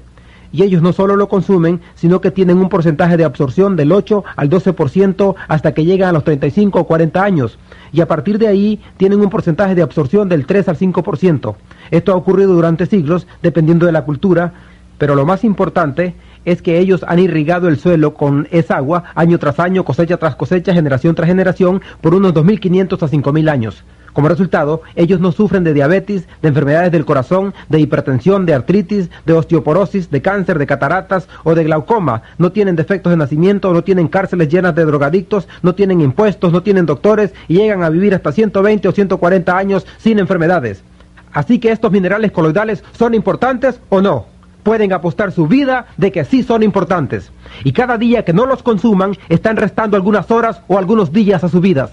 Y ellos no solo lo consumen, sino que tienen un porcentaje de absorción del 8 al 12% hasta que llegan a los 35 o 40 años. Y a partir de ahí tienen un porcentaje de absorción del 3 al 5%. Esto ha ocurrido durante siglos, dependiendo de la cultura, pero lo más importante es que ellos han irrigado el suelo con esa agua año tras año, cosecha tras cosecha, generación tras generación, por unos 2.500 a 5.000 años. Como resultado, ellos no sufren de diabetes, de enfermedades del corazón, de hipertensión, de artritis, de osteoporosis, de cáncer, de cataratas o de glaucoma. No tienen defectos de nacimiento, no tienen cárceles llenas de drogadictos, no tienen impuestos, no tienen doctores, y llegan a vivir hasta 120 o 140 años sin enfermedades. Así que estos minerales coloidales, ¿son importantes o no? Pueden apostar su vida de que sí son importantes. Y cada día que no los consuman, están restando algunas horas o algunos días a sus vidas.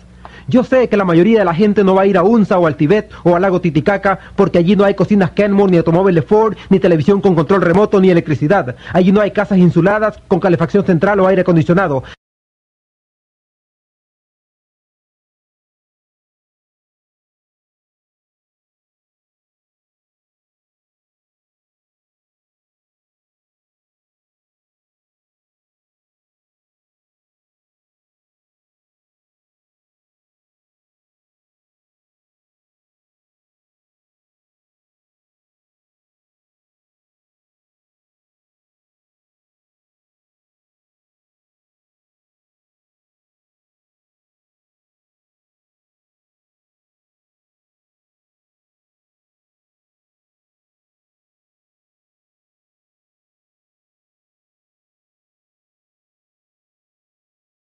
Yo sé que la mayoría de la gente no va a ir a UNSA o al Tibet o al lago Titicaca porque allí no hay cocinas Kenmore, ni automóviles Ford, ni televisión con control remoto, ni electricidad. Allí no hay casas insuladas con calefacción central o aire acondicionado.